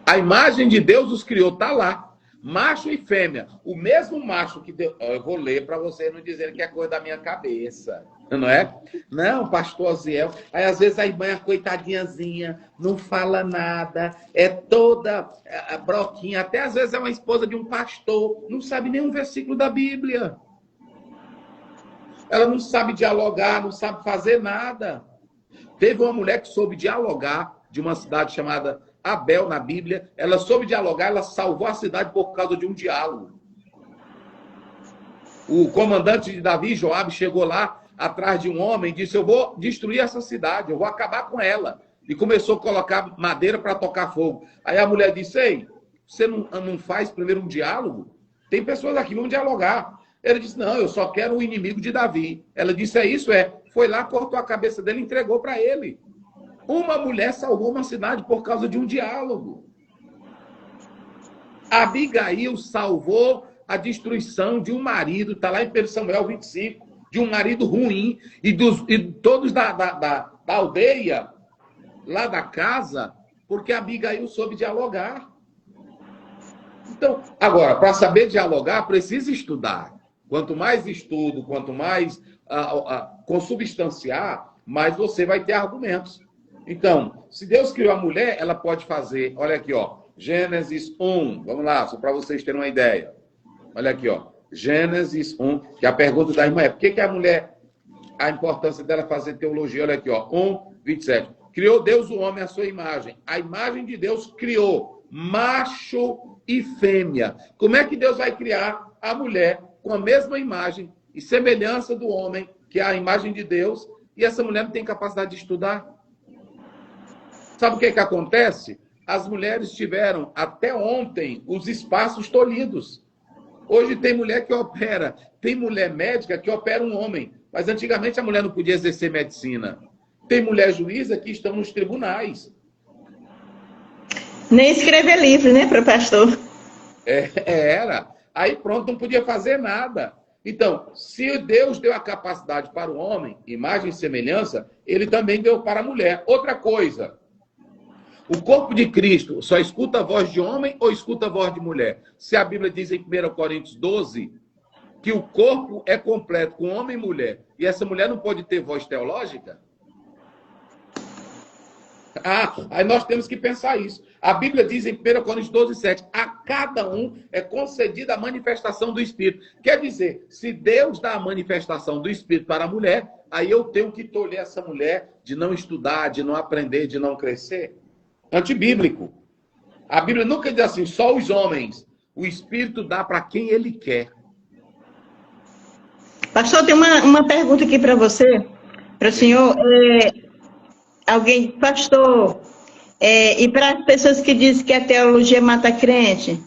a imagem de Deus os criou, está lá. Macho e fêmea. O mesmo macho que Deus... Eu vou ler para vocês não dizerem que é coisa da minha cabeça. Não é? Não, pastor Aziel. Aí às vezes a irmã é coitadinhazinha, não fala nada, é toda broquinha. Até às vezes é uma esposa de um pastor, não sabe nenhum versículo da Bíblia. Ela não sabe dialogar, não sabe fazer nada. Teve uma mulher que soube dialogar, de uma cidade chamada Abel, na Bíblia. Ela soube dialogar, ela salvou a cidade por causa de um diálogo. O comandante de Davi, Joabe, chegou lá atrás de um homem e disse: eu vou destruir essa cidade, eu vou acabar com ela. E começou a colocar madeira para tocar fogo. Aí a mulher disse: ei, você não faz primeiro um diálogo? Tem pessoas aqui, vamos dialogar. Ele disse: não, eu só quero o inimigo de Davi. Ela disse: é isso, é. Foi lá, cortou a cabeça dele e entregou para ele. Uma mulher salvou uma cidade por causa de um diálogo. Abigail salvou a destruição de um marido, está lá em 1 Samuel 25, de um marido ruim, e todos da aldeia, lá da casa, porque Abigail soube dialogar. Então, agora, para saber dialogar, precisa estudar. Quanto mais estudo, quanto mais consubstanciar, mais você vai ter argumentos. Então, se Deus criou a mulher, ela pode fazer, olha aqui, ó, Gênesis 1, vamos lá, só para vocês terem uma ideia. Olha aqui, ó, Gênesis 1, que a pergunta da irmã é, por que a mulher, a importância dela fazer teologia? Olha aqui, ó, 1:27. Criou Deus o homem à sua imagem. A imagem de Deus criou macho e fêmea. Como é que Deus vai criar a mulher com a mesma imagem e semelhança do homem, que é a imagem de Deus, e essa mulher não tem capacidade de estudar? Sabe o que acontece? As mulheres tiveram, até ontem, os espaços tolhidos. Hoje tem mulher que opera, tem mulher médica que opera um homem, mas antigamente a mulher não podia exercer medicina. Tem mulher juíza que estão nos tribunais. Nem escrever livro, né, para o pastor? Era. Aí pronto, não podia fazer nada. Então, se Deus deu a capacidade para o homem, imagem e semelhança, ele também deu para a mulher. Outra coisa, o corpo de Cristo só escuta a voz de homem ou escuta a voz de mulher? Se a Bíblia diz em 1 Coríntios 12 que o corpo é completo com homem e mulher, e essa mulher não pode ter voz teológica? Aí nós temos que pensar isso. A Bíblia diz em 1 Coríntios 12:7, a cada um é concedida a manifestação do Espírito. Quer dizer, se Deus dá a manifestação do Espírito para a mulher, aí eu tenho que tolher essa mulher de não estudar, de não aprender, de não crescer? Antibíblico. A Bíblia nunca diz assim, só os homens. O Espírito dá para quem ele quer. Pastor, tem uma pergunta aqui para você, para o senhor. Pastor, e para as pessoas que dizem que a teologia mata crente?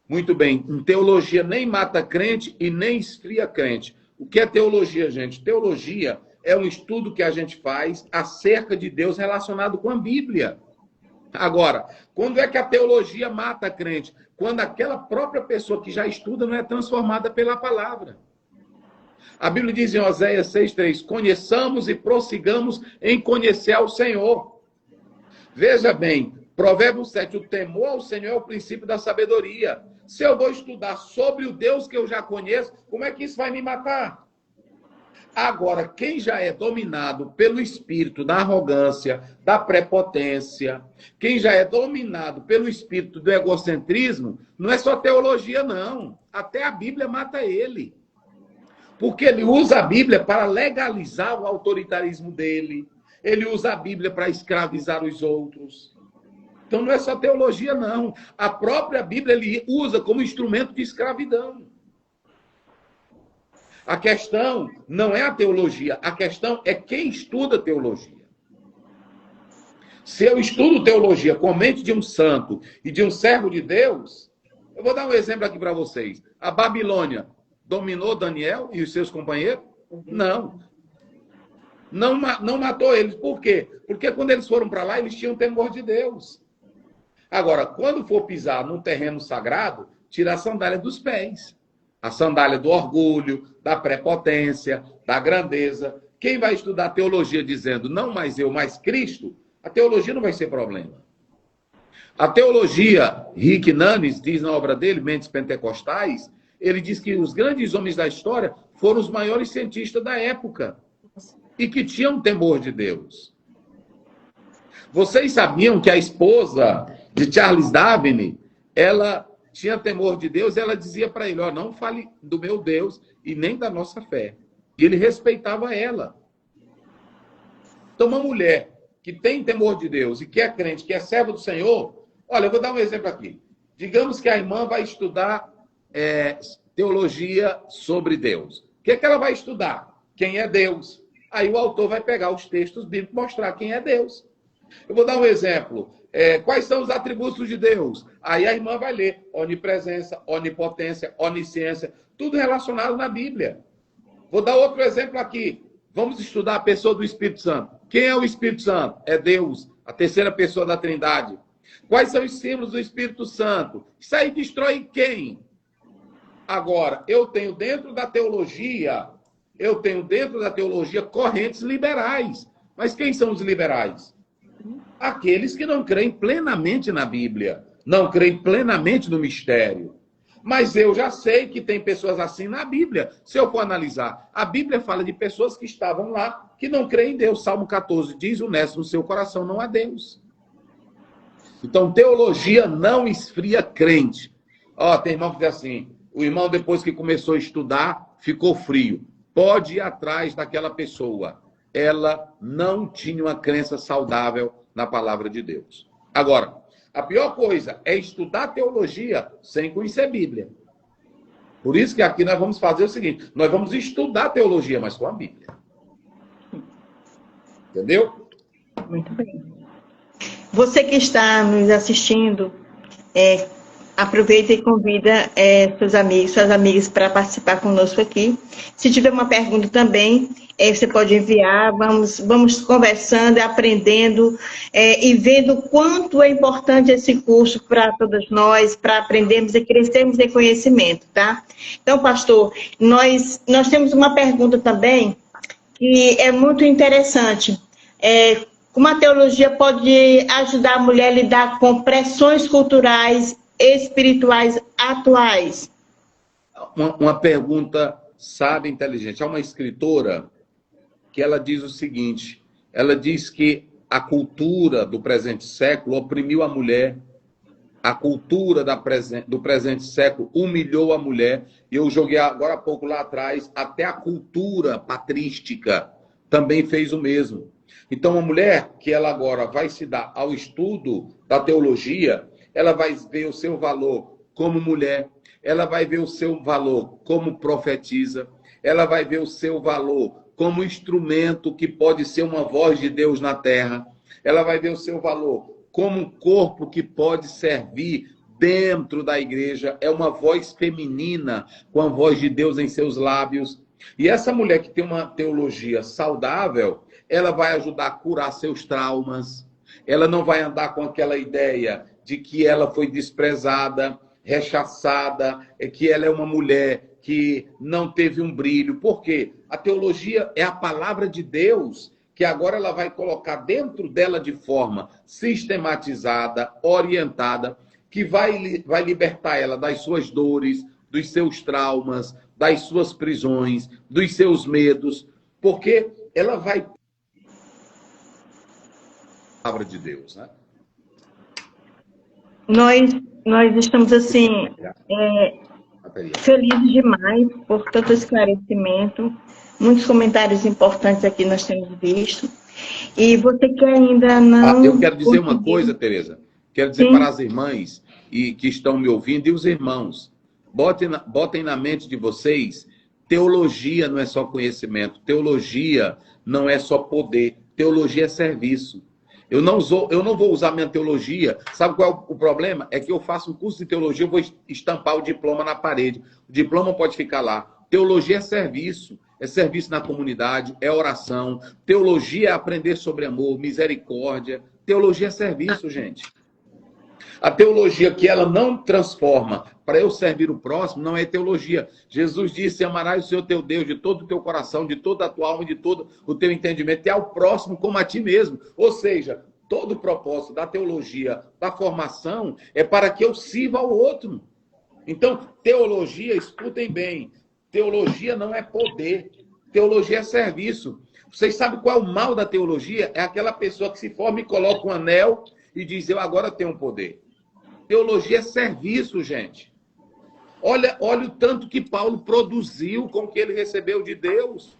Muito bem. Teologia nem mata crente e nem esfria crente. O que é teologia, gente? Teologia é um estudo que a gente faz acerca de Deus relacionado com a Bíblia. Agora, quando é que a teologia mata crente? Quando aquela própria pessoa que já estuda não é transformada pela palavra. A Bíblia diz em Oséias 6:3, conheçamos e prossigamos em conhecer ao Senhor. Veja bem, Provérbios 7, o temor ao Senhor é o princípio da sabedoria. Se eu vou estudar sobre o Deus que eu já conheço, como é que isso vai me matar? Agora, quem já é dominado pelo espírito da arrogância, da prepotência, quem já é dominado pelo espírito do egocentrismo, não é só teologia, não. Até a Bíblia mata ele. Porque ele usa a Bíblia para legalizar o autoritarismo dele. Ele usa a Bíblia para escravizar os outros. Então não é só teologia, não. A própria Bíblia ele usa como instrumento de escravidão. A questão não é a teologia, a questão é quem estuda teologia. Se eu estudo teologia com a mente de um santo e de um servo de Deus, eu vou dar um exemplo aqui para vocês. A Babilônia dominou Daniel e os seus companheiros? Não. Não matou eles. Por quê? Porque quando eles foram para lá, eles tinham temor de Deus. Agora, quando for pisar num terreno sagrado, tira a sandália dos pés. A sandália do orgulho, da prepotência, da grandeza. Quem vai estudar teologia dizendo não mais eu, mais Cristo, a teologia não vai ser problema. A teologia, Rick Nanes diz na obra dele, Mentes Pentecostais, ele diz que os grandes homens da história foram os maiores cientistas da época e que tinham temor de Deus. Vocês sabiam que a esposa de Charles Darwin, ela tinha temor de Deus, ela dizia para ele, ó, não fale do meu Deus e nem da nossa fé. E ele respeitava ela. Então, uma mulher que tem temor de Deus e que é crente, que é serva do Senhor, olha, eu vou dar um exemplo aqui. Digamos que a irmã vai estudar teologia sobre Deus. O que é que ela vai estudar? Quem é Deus? Aí o autor vai pegar os textos bíblicos e mostrar quem é Deus. Eu vou dar um exemplo. Quais são os atributos de Deus? Aí a irmã vai ler onipresença, onipotência, onisciência, tudo relacionado na Bíblia. Vou dar outro exemplo aqui. Vamos estudar a pessoa do Espírito Santo. Quem é o Espírito Santo? É Deus, a terceira pessoa da Trindade. Quais são os símbolos do Espírito Santo? Isso aí destrói quem? Agora, eu tenho dentro da teologia correntes liberais. Mas quem são os liberais? Aqueles que não creem plenamente na Bíblia, não creem plenamente no mistério. Mas eu já sei que tem pessoas assim na Bíblia. Se eu for analisar, a Bíblia fala de pessoas que estavam lá, que não creem em Deus. Salmo 14 diz, honesto no seu coração não há Deus. Então, teologia não esfria crente. Ó, tem irmão que diz assim, o irmão depois que começou a estudar, ficou frio. Pode ir atrás daquela pessoa. Ela não tinha uma crença saudável na palavra de Deus. Agora, a pior coisa é estudar teologia sem conhecer Bíblia. Por isso que aqui nós vamos fazer o seguinte, nós vamos estudar teologia, mas com a Bíblia. Entendeu? Muito bem. Você que está nos assistindo, aproveita e convida seus amigos, suas amigas para participar conosco aqui. Se tiver uma pergunta também, você pode enviar. Vamos conversando, aprendendo e vendo o quanto é importante esse curso para todas nós, para aprendermos e crescermos em conhecimento, tá? Então, pastor, nós temos uma pergunta também que é muito interessante. Como a teologia pode ajudar a mulher a lidar com pressões culturais espirituais atuais? Uma pergunta sábia e inteligente. Há uma escritora que ela diz o seguinte, ela diz que a cultura do presente século oprimiu a mulher, a cultura do presente século humilhou a mulher, e eu joguei agora há pouco lá atrás, até a cultura patrística também fez o mesmo. Então, a mulher que ela agora vai se dar ao estudo da teologia, ela vai ver o seu valor como mulher, ela vai ver o seu valor como profetisa, ela vai ver o seu valor como instrumento que pode ser uma voz de Deus na terra, ela vai ver o seu valor como um corpo que pode servir dentro da igreja, é uma voz feminina com a voz de Deus em seus lábios. E essa mulher que tem uma teologia saudável, ela vai ajudar a curar seus traumas, ela não vai andar com aquela ideia de que ela foi desprezada, rechaçada, que ela é uma mulher que não teve um brilho. Por quê? A teologia é a palavra de Deus, que agora ela vai colocar dentro dela de forma sistematizada, orientada, que vai libertar ela das suas dores, dos seus traumas, das suas prisões, dos seus medos, porque ela vai... A palavra de Deus, né? Nós estamos, assim, felizes demais por tanto esclarecimento. Muitos comentários importantes aqui nós temos visto. E você que ainda não... eu quero dizer uma coisa, Tereza. Quero dizer para as irmãs que estão me ouvindo e os irmãos. Botem na mente de vocês, teologia não é só conhecimento. Teologia não é só poder. Teologia é serviço. Eu não vou usar minha teologia. Sabe qual é o problema? É que eu faço um curso de teologia, eu vou estampar o diploma na parede. O diploma pode ficar lá. Teologia é serviço na comunidade, é oração. Teologia é aprender sobre amor, misericórdia. Teologia é serviço, gente. A teologia que ela não transforma para eu servir o próximo, não é teologia. Jesus disse, amarás o Senhor teu Deus de todo o teu coração, de toda a tua alma, de todo o teu entendimento, e ao próximo como a ti mesmo. Ou seja, todo o propósito da teologia, da formação, é para que eu sirva ao outro. Então, teologia, escutem bem, teologia não é poder, teologia é serviço. Vocês sabem qual é o mal da teologia? É aquela pessoa que se forma e coloca um anel e diz, eu agora tenho poder. Teologia é serviço, gente. Olha o tanto que Paulo produziu com o que ele recebeu de Deus.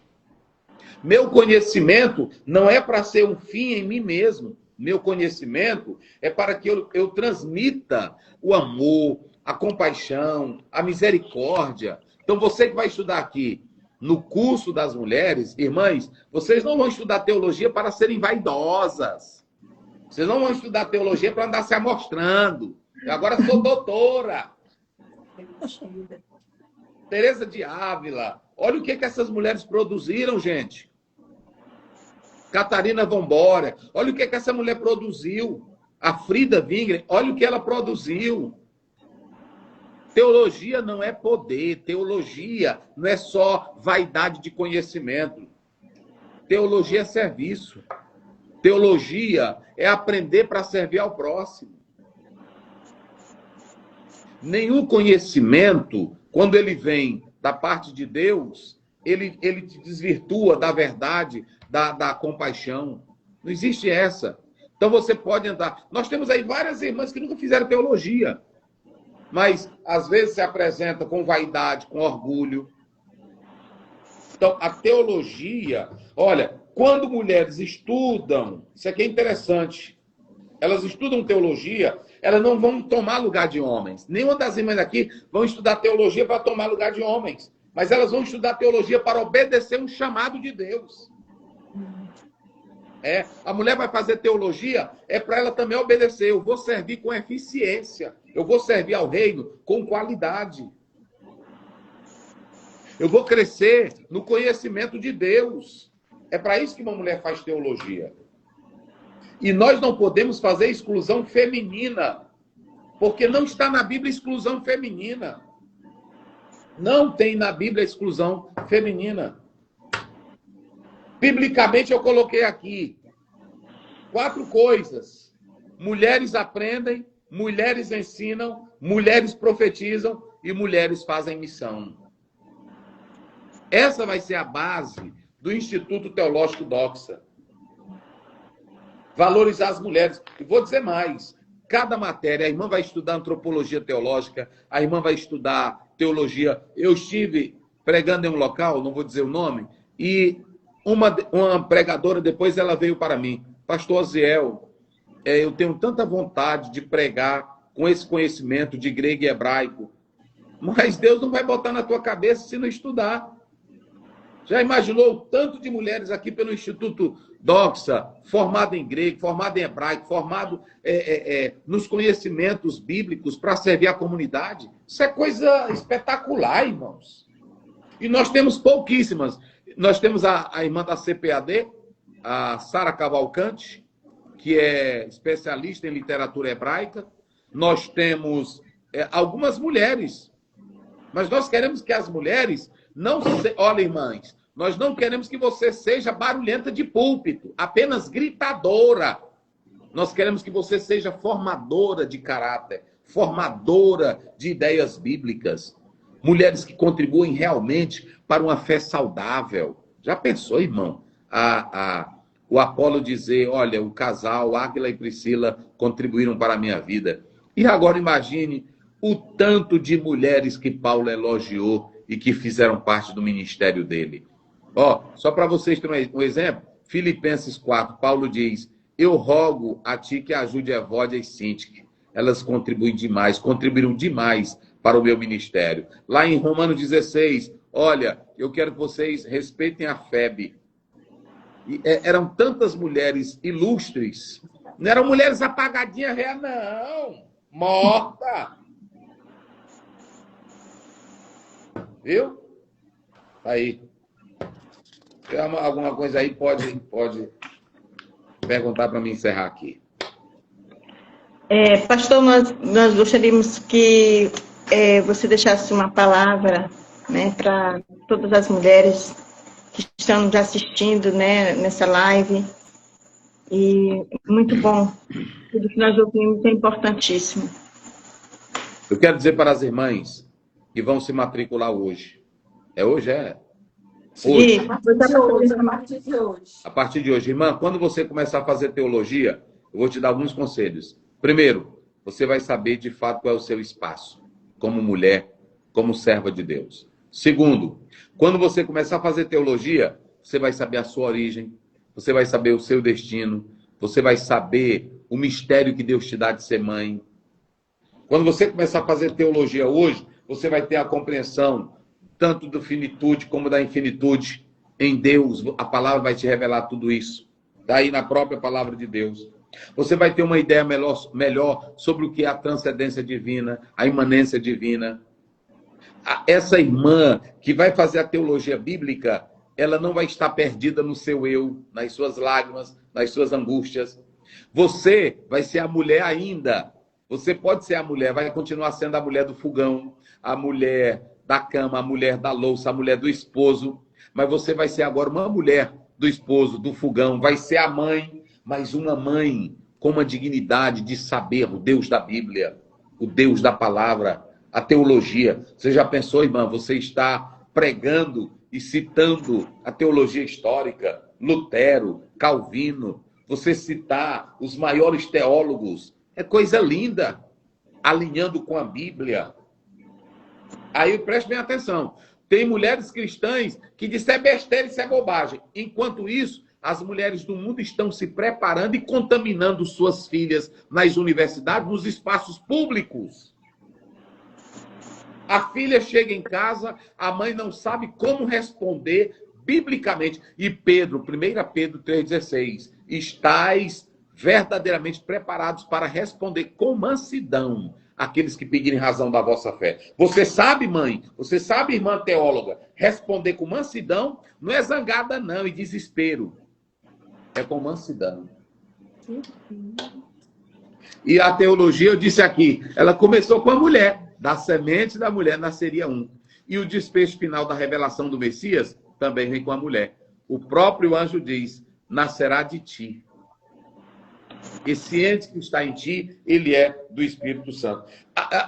Meu conhecimento não é para ser um fim em mim mesmo. Meu conhecimento é para que eu transmita o amor, a compaixão, a misericórdia. Então, você que vai estudar aqui no curso das mulheres, irmãs, vocês não vão estudar teologia para serem vaidosas. Vocês não vão estudar teologia para andar se amostrando. Eu agora sou doutora. Teresa de Ávila. Olha o que essas mulheres produziram, gente. Catarina Vambora. Olha o que essa mulher produziu. A Frida Wingren. Olha o que ela produziu. Teologia não é poder. Teologia não é só vaidade de conhecimento. Teologia é serviço. Teologia é aprender para servir ao próximo. Nenhum conhecimento, quando ele vem da parte de Deus, ele te desvirtua da verdade, da compaixão. Não existe essa. Então você pode entrar. Nós temos aí várias irmãs que nunca fizeram teologia, mas às vezes se apresenta com vaidade, com orgulho. Então a teologia, olha, quando mulheres estudam, isso aqui é interessante, elas estudam teologia, elas não vão tomar lugar de homens. Nenhuma das irmãs aqui vão estudar teologia para tomar lugar de homens, mas elas vão estudar teologia para obedecer um chamado de Deus. A mulher vai fazer teologia, para ela também obedecer. Eu vou servir com eficiência. Eu vou servir ao reino com qualidade. Eu vou crescer no conhecimento de Deus. É para isso que uma mulher faz teologia. E nós não podemos fazer exclusão feminina, porque não está na Bíblia exclusão feminina. Não tem na Bíblia exclusão feminina. Biblicamente eu coloquei aqui 4 coisas. Mulheres aprendem, mulheres ensinam, mulheres profetizam e mulheres fazem missão. Essa vai ser a base do Instituto Teológico Doxa. Valorizar as mulheres. E vou dizer mais. Cada matéria, a irmã vai estudar antropologia teológica, a irmã vai estudar teologia. Eu estive pregando em um local, não vou dizer o nome, e uma pregadora, depois ela veio para mim. Pastor Oziel, eu tenho tanta vontade de pregar com esse conhecimento de grego e hebraico, mas Deus não vai botar na tua cabeça se não estudar. Já imaginou o tanto de mulheres aqui pelo Instituto Doxa, formado em grego, formado em hebraico, formado nos conhecimentos bíblicos para servir a comunidade? Isso é coisa espetacular, irmãos. E nós temos pouquíssimas. Nós temos a irmã da CPAD, a Sara Cavalcante, que é especialista em literatura hebraica. Nós temos algumas mulheres, mas nós queremos que as mulheres não se... Olha, irmãs, nós não queremos que você seja barulhenta de púlpito, apenas gritadora. Nós queremos que você seja formadora de caráter, formadora de ideias bíblicas. Mulheres que contribuem realmente para uma fé saudável. Já pensou, irmão? O Apolo dizer, olha, o casal, Águila e Priscila, contribuíram para a minha vida. E agora imagine o tanto de mulheres que Paulo elogiou e que fizeram parte do ministério dele. Só para vocês terem um exemplo, Filipenses 4, Paulo diz, eu rogo a ti que ajude a Evódia e Sintique. Elas contribuíram demais para o meu ministério. Lá em Romanos 16, olha, eu quero que vocês respeitem a FEB. E, eram tantas mulheres ilustres, não eram mulheres apagadinhas, não, morta. Viu? Aí. Se tem alguma coisa aí, pode perguntar para mim encerrar aqui. Pastor, nós gostaríamos que você deixasse uma palavra, né, para todas as mulheres que estão nos assistindo, né, nessa live. E muito bom. Tudo que nós ouvimos é importantíssimo. Eu quero dizer para as irmãs que vão se matricular hoje. Hoje? Hoje. A partir de hoje. A partir de hoje. Irmã, quando você começar a fazer teologia, eu vou te dar alguns conselhos. Primeiro, você vai saber de fato qual é o seu espaço, como mulher, como serva de Deus. Segundo, quando você começar a fazer teologia, você vai saber a sua origem, você vai saber o seu destino, você vai saber o mistério que Deus te dá de ser mãe. Quando você começar a fazer teologia hoje, você vai ter a compreensão tanto da finitude como da infinitude em Deus. A palavra vai te revelar tudo isso. Está aí na própria palavra de Deus. Você vai ter uma ideia melhor sobre o que é a transcendência divina, a imanência divina. Essa irmã que vai fazer a teologia bíblica, ela não vai estar perdida no seu eu, nas suas lágrimas, nas suas angústias. Você vai ser a mulher ainda. Você pode ser a mulher, vai continuar sendo a mulher do fogão, a mulher da cama, a mulher da louça, a mulher do esposo. Mas você vai ser agora uma mulher do esposo, do fogão, vai ser a mãe, mas uma mãe com uma dignidade de saber o Deus da Bíblia, o Deus da palavra, a teologia. Você já pensou, irmã, você está pregando e citando a teologia histórica, Lutero, Calvino, você citar os maiores teólogos, é coisa linda, alinhando com a Bíblia. Aí preste bem atenção, tem mulheres cristãs que dizem é besteira, isso é bobagem. Enquanto isso, as mulheres do mundo estão se preparando e contaminando suas filhas nas universidades, nos espaços públicos. A filha chega em casa, a mãe não sabe como responder biblicamente. E Pedro, 1 Pedro 3,16, estais verdadeiramente preparados para responder com mansidão aqueles que pedirem razão da vossa fé. Você sabe, mãe, você sabe, irmã teóloga, responder com mansidão não é zangada não e desespero. É com mansidão. E a teologia, eu disse aqui, ela começou com a mulher. Da semente da mulher nasceria um. E o desfecho final da revelação do Messias também vem com a mulher. O próprio anjo diz, nascerá de ti. Esse ente que está em ti, ele é do Espírito Santo.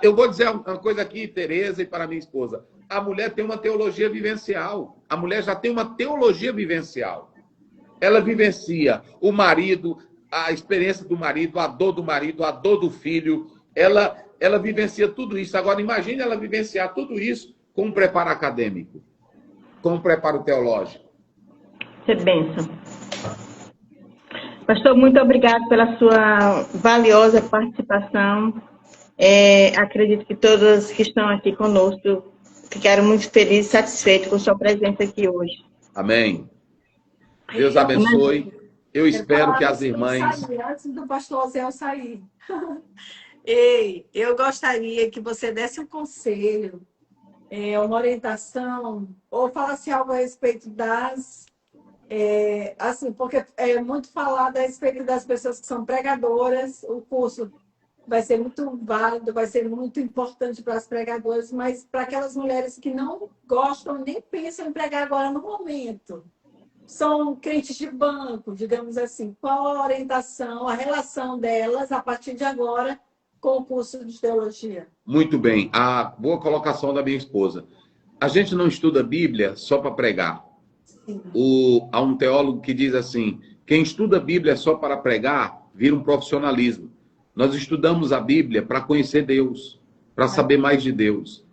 Eu vou dizer uma coisa aqui, Tereza, e para minha esposa. A mulher tem uma teologia vivencial. A mulher já tem uma teologia vivencial. Ela vivencia o marido, a experiência do marido, a dor do filho. Ela vivencia tudo isso. Agora, imagine ela vivenciar tudo isso com um preparo acadêmico, com um preparo teológico. Que bênção. Pastor, muito obrigado pela sua valiosa participação. Acredito que todos que estão aqui conosco ficaram muito felizes e satisfeitos com sua presença aqui hoje. Amém. Deus abençoe. Eu espero que as irmãs... Antes do pastor Zé sair. Ei, eu gostaria que você desse um conselho, uma orientação, ou falasse algo a respeito das... assim, porque é muito falado a respeito das pessoas que são pregadoras, o curso vai ser muito válido, vai ser muito importante para as pregadoras, mas para aquelas mulheres que não gostam, nem pensam em pregar agora no momento, são crentes de banco, digamos assim, qual a orientação, a relação delas, a partir de agora, com o curso de teologia? Muito bem. A boa colocação da minha esposa. A gente não estuda Bíblia só para pregar. Há um teólogo que diz assim, quem estuda a Bíblia só para pregar, vira um profissionalismo. Nós estudamos a Bíblia para conhecer Deus, para saber mais de Deus.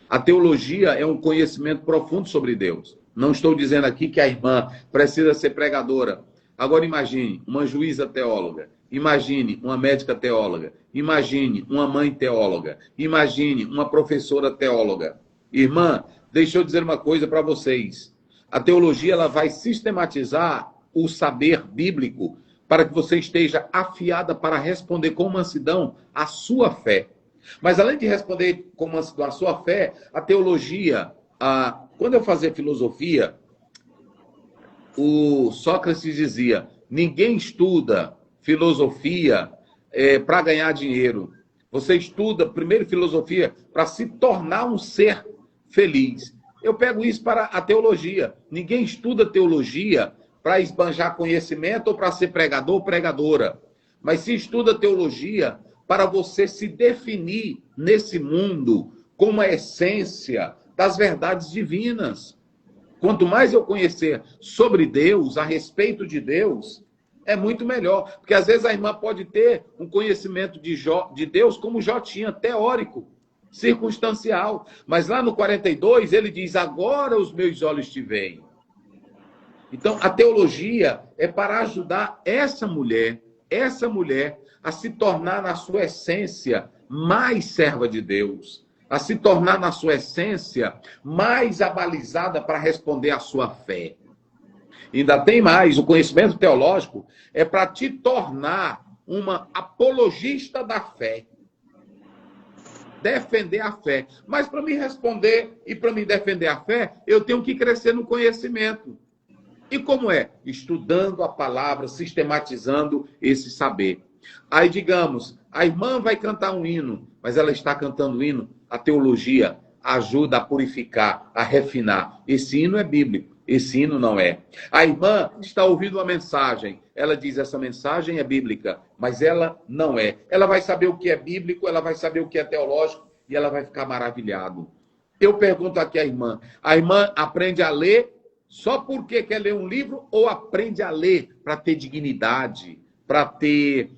A teologia é um conhecimento profundo sobre Deus. Não estou dizendo aqui que a irmã precisa ser pregadora. Agora imagine uma juíza teóloga, imagine uma médica teóloga, imagine uma mãe teóloga, imagine uma professora teóloga. Irmã, deixa eu dizer uma coisa para vocês. A teologia ela vai sistematizar o saber bíblico para que você esteja afiada para responder com mansidão a sua fé. Mas além de responder com mansidão a sua fé, a teologia, quando eu fazia filosofia, o Sócrates dizia, ninguém estuda filosofia para ganhar dinheiro. Você estuda primeiro filosofia para se tornar um ser feliz. Eu pego isso para a teologia. Ninguém estuda teologia para esbanjar conhecimento ou para ser pregador ou pregadora. Mas se estuda teologia para você se definir nesse mundo como a essência das verdades divinas. Quanto mais eu conhecer sobre Deus, a respeito de Deus, é muito melhor. Porque às vezes a irmã pode ter um conhecimento de Deus como Jó tinha, teórico, circunstancial. Mas lá no 42 ele diz, agora os meus olhos te veem. Então a teologia é para ajudar essa mulher a se tornar na sua essência mais serva de Deus, a se tornar na sua essência mais abalizada para responder à sua fé. Ainda tem mais, o conhecimento teológico é para te tornar uma apologista da fé. Defender a fé. Mas para me responder e para me defender a fé, eu tenho que crescer no conhecimento. E como é? Estudando a palavra, sistematizando esse saber. Aí, digamos, a irmã vai cantar um hino, mas ela está cantando um hino, a teologia ajuda a purificar, a refinar. Esse hino é bíblico, esse hino não é. A irmã está ouvindo uma mensagem, ela diz, essa mensagem é bíblica, mas ela não é. Ela vai saber o que é bíblico, ela vai saber o que é teológico, e ela vai ficar maravilhada. Eu pergunto aqui à irmã: a irmã aprende a ler só porque quer ler um livro ou aprende a ler para ter dignidade, para ter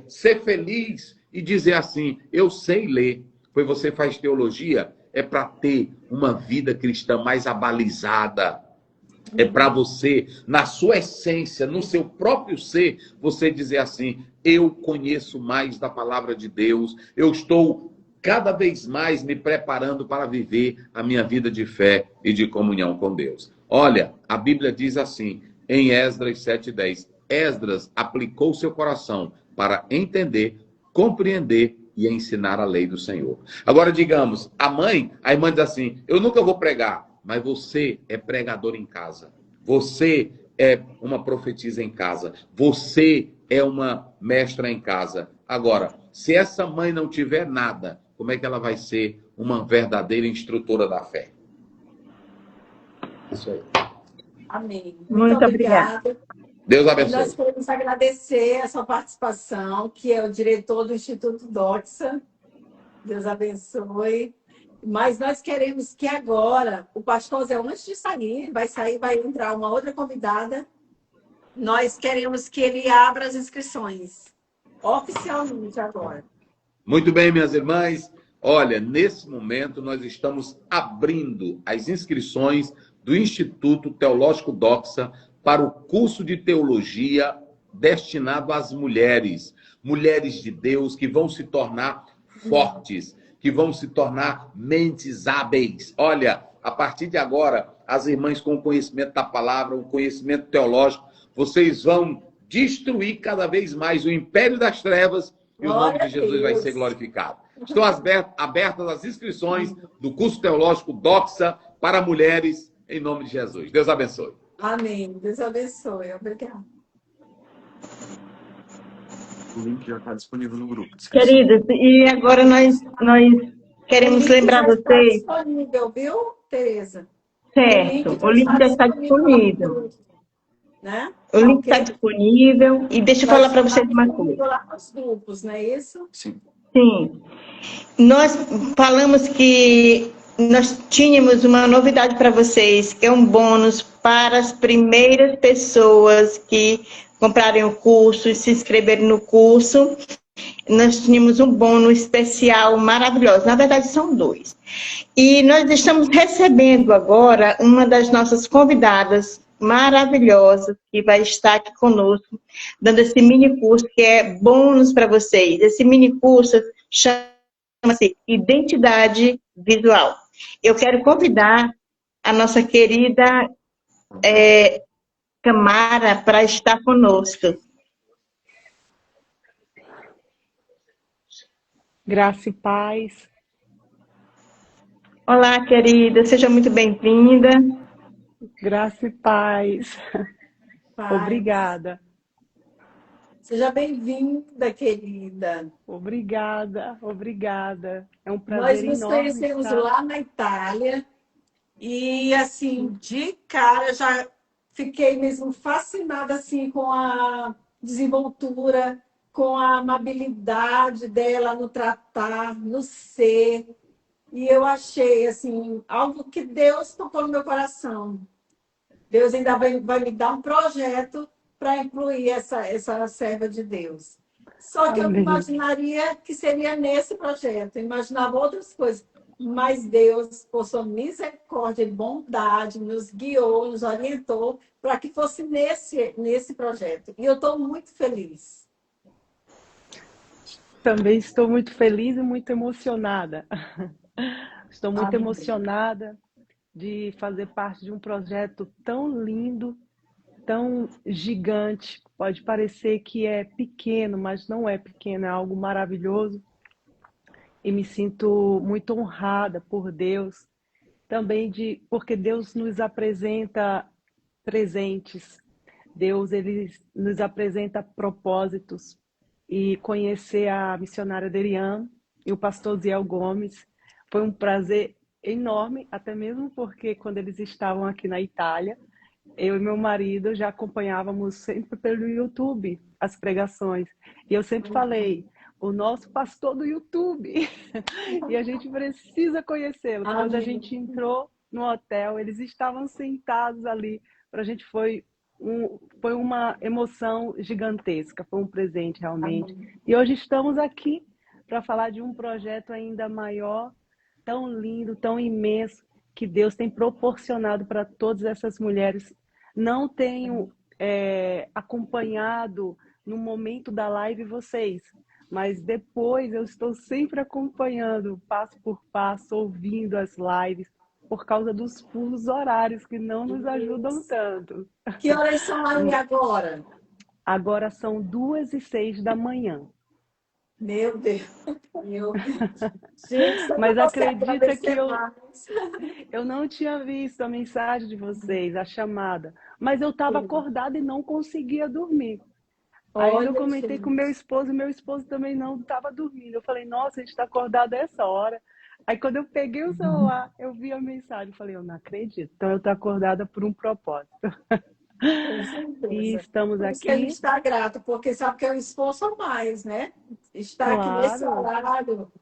ser feliz e dizer assim, eu sei ler. Pois você faz teologia, é para ter uma vida cristã mais abalizada. É para você, na sua essência, no seu próprio ser, você dizer assim, eu conheço mais da palavra de Deus, eu estou cada vez mais me preparando para viver a minha vida de fé e de comunhão com Deus. Olha, a Bíblia diz assim, em Esdras 7:10, Esdras aplicou seu coração para entender, compreender e ensinar a lei do Senhor. Agora, digamos, a irmã diz assim, eu nunca vou pregar, mas você é pregador em casa. Você é uma profetisa em casa. Você é uma mestra em casa. Agora, se essa mãe não tiver nada, como é que ela vai ser uma verdadeira instrutora da fé? Isso aí. Amém. Muito obrigada. Deus E abençoe. nós queremos agradecer a sua participação, que é o diretor do Instituto Doxa. Deus abençoe. Mas nós queremos que agora, o pastor Zé, antes de sair, vai entrar uma outra convidada. Nós queremos que ele abra as inscrições, oficialmente agora. Muito bem, minhas irmãs. Olha, nesse momento nós estamos abrindo as inscrições do Instituto Teológico Doxa para o curso de teologia destinado às mulheres. Mulheres de Deus que vão se tornar fortes, que vão se tornar mentes hábeis. Olha, a partir de agora, as irmãs com o conhecimento da palavra, o conhecimento teológico, vocês vão destruir cada vez mais o império das trevas e o nome de Jesus vai ser glorificado. Estão abertas as inscrições do curso teológico Doxa para mulheres, em nome de Jesus. Deus abençoe. Amém. Deus abençoe. Obrigada. O link já está disponível no grupo. Queridos, e agora nós queremos lembrar vocês... Está disponível, viu, Tereza? Certo, o link já está disponível. Né? O link está disponível. E deixa eu falar para vocês uma coisa. Lá nos grupos, não é isso? Sim. Sim. Nós falamos que nós tínhamos uma novidade para vocês, que é um bônus para as primeiras pessoas que comprarem o curso e se inscreverem no curso. Nós tínhamos um bônus especial maravilhoso. Na verdade, são 2. E nós estamos recebendo agora uma das nossas convidadas maravilhosas que vai estar aqui conosco, dando esse mini curso que é bônus para vocês. Esse mini curso chama-se Identidade Visual. Eu quero convidar a nossa querida Camara para estar conosco. Graça e paz. Olá, querida, seja muito bem-vinda. Graça e paz. Obrigada. Seja bem-vinda, querida. Obrigada, obrigada. É um prazer enorme. Nós nos conhecemos lá na Itália e, assim, de cara, já fiquei mesmo fascinada, assim, com a desenvoltura, com a amabilidade dela no tratar, no ser. E eu achei, assim, algo que Deus tocou no meu coração. Deus ainda vai me dar um projeto para incluir essa serva de Deus. Só que eu não imaginaria que seria nesse projeto. Eu imaginava outras coisas. Mas Deus, por sua misericórdia e bondade, nos guiou, nos orientou para que fosse nesse projeto. E eu estou muito feliz. Também estou muito feliz e muito emocionada. Estou muito Amém. emocionada de fazer parte de um projeto tão lindo, tão gigante. Pode parecer que é pequeno, mas não é pequeno, é algo maravilhoso. E me sinto muito honrada por Deus, também porque Deus nos apresenta presentes. Deus ele nos apresenta propósitos. E conhecer a missionária Derian e o pastor Ziel Gomes foi um prazer enorme, até mesmo porque quando eles estavam aqui na Itália, eu e meu marido já acompanhávamos sempre pelo YouTube as pregações. E eu sempre falei, o nosso pastor do YouTube. E a gente precisa conhecê-lo. Quando a Amém. gente entrou no hotel, eles estavam sentados ali. Para a gente foi uma emoção gigantesca, foi um presente realmente. Amém. E hoje estamos aqui para falar de um projeto ainda maior, tão lindo, tão imenso, que Deus tem proporcionado para todas essas mulheres. Não tenho acompanhado no momento da live vocês, mas depois eu estou sempre acompanhando, passo por passo, ouvindo as lives, por causa dos fusos horários que não nos ajudam tanto. Que horas são aí agora? Agora são 2h06 da manhã. Meu Deus. Meu Deus. Gente, só Mas pra você acredita que agradecer mais. eu não tinha visto a mensagem de vocês, a chamada, mas eu estava acordada e não conseguia dormir. Aí eu Olha, comentei com meu gente. esposo e meu esposo também não estava dormindo. Eu falei, nossa, a gente está acordado a essa hora. Aí quando eu peguei o celular, eu vi a mensagem. Eu falei, eu não acredito. Então eu estou acordada por um propósito. Com E certeza. estamos Por isso que a gente aqui, está grato, porque sabe que é um esforço a mais, né? Estar aqui nesse claro, horário,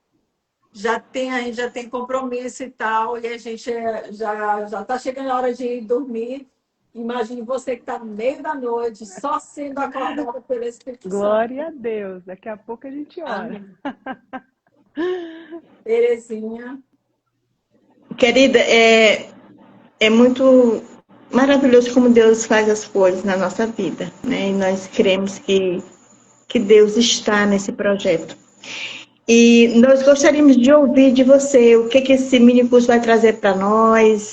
a gente já tem compromisso e tal, e a gente já está chegando a hora de ir dormir. Imagine você que está no meio da noite, só sendo acordada pelo Espírito Santo. glória a Deus. Daqui a pouco a gente ora. Amém. Terezinha. Querida, é muito maravilhoso como Deus faz as coisas na nossa vida, né? E nós cremos que Deus está nesse projeto. E nós gostaríamos de ouvir de você o que esse mini curso vai trazer para nós.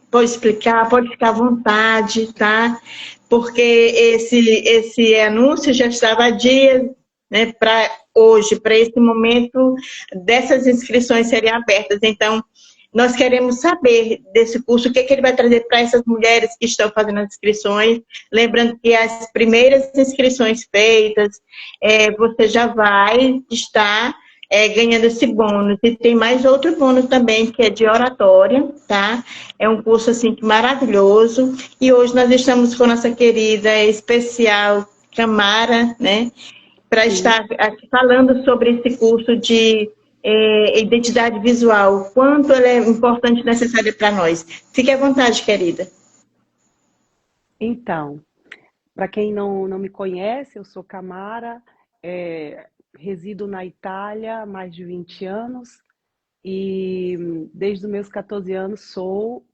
Pode explicar, pode ficar à vontade, tá? Porque esse anúncio já estava há dias, né, para hoje, para esse momento dessas inscrições serem abertas. Então, nós queremos saber desse curso, o que ele vai trazer para essas mulheres que estão fazendo as inscrições. Lembrando que as primeiras inscrições feitas, você já vai estar ganhando esse bônus. E tem mais outro bônus também, que é de oratória, tá? É um curso, assim, maravilhoso. E hoje nós estamos com nossa querida especial Camara, né? Para estar aqui falando sobre esse curso de identidade visual, quanto ela é importante e necessária para nós. Fique à vontade, querida. Então, para quem não me conhece, eu sou Camara, resido na Itália há mais de 20 anos e desde os meus 14 anos sou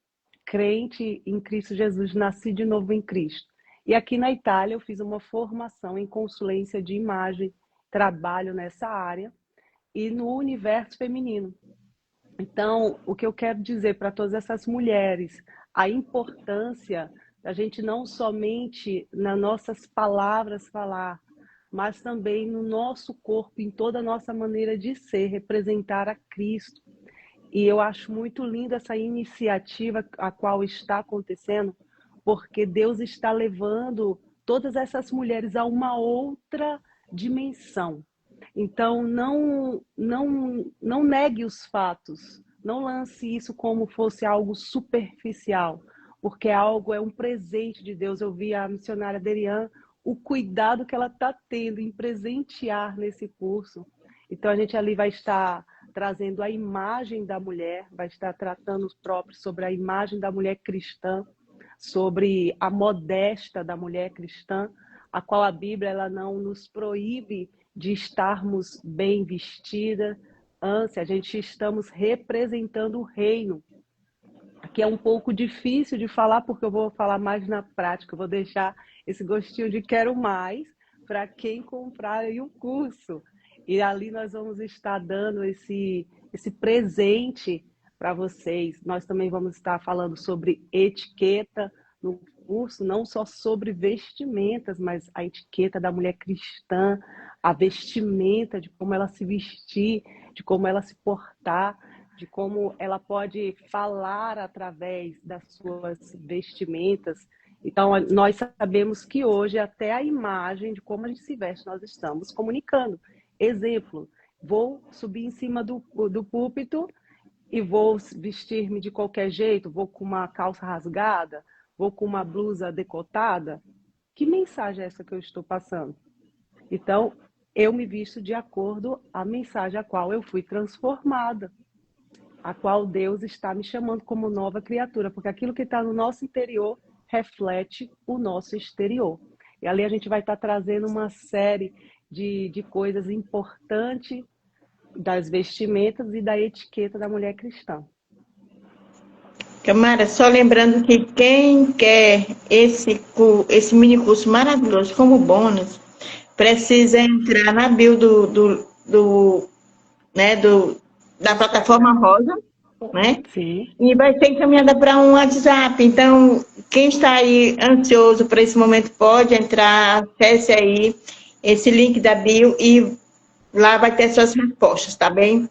crente em Cristo Jesus, nasci de novo em Cristo. E aqui na Itália eu fiz uma formação em consulência de imagem, trabalho nessa área e no universo feminino. Então, o que eu quero dizer para todas essas mulheres, a importância da gente não somente nas nossas palavras falar, mas também no nosso corpo, em toda a nossa maneira de ser, representar a Cristo. E eu acho muito linda essa iniciativa a qual está acontecendo, porque Deus está levando todas essas mulheres a uma outra dimensão. Então, não negue os fatos, não lance isso como fosse algo superficial, porque é um presente de Deus. Eu vi a missionária Derian, o cuidado que ela está tendo em presentear nesse curso. Então, a gente ali vai estar trazendo a imagem da mulher, vai estar tratando os próprios sobre a imagem da mulher cristã, sobre a modéstia da mulher cristã, a qual a Bíblia ela não nos proíbe de estarmos bem vestidas, a gente estamos representando o reino. Aqui é um pouco difícil de falar, porque eu vou falar mais na prática, eu vou deixar esse gostinho de quero mais para quem comprar aí o curso. E ali nós vamos estar dando esse presente para vocês. Nós também vamos estar falando sobre etiqueta no curso, não só sobre vestimentas, mas a etiqueta da mulher cristã, a vestimenta, de como ela se vestir, de como ela se portar, de como ela pode falar através das suas vestimentas. Então, nós sabemos que hoje até a imagem de como a gente se veste, nós estamos comunicando. Exemplo, vou subir em cima do púlpito e vou vestir-me de qualquer jeito, vou com uma calça rasgada, vou com uma blusa decotada. Que mensagem é essa que eu estou passando? Então, eu me visto de acordo à mensagem a qual eu fui transformada, a qual Deus está me chamando como nova criatura, porque aquilo que está no nosso interior reflete o nosso exterior. E ali a gente vai estar trazendo uma série de coisas importantes das vestimentas e da etiqueta da mulher cristã. Camara, só lembrando que quem quer esse mini curso maravilhoso como bônus, precisa entrar na bio da plataforma Rosa, né? Sim. E vai ser encaminhada para um WhatsApp. Então, quem está aí ansioso para esse momento pode entrar, acesse aí esse link da bio e lá vai ter suas respostas, tá bem?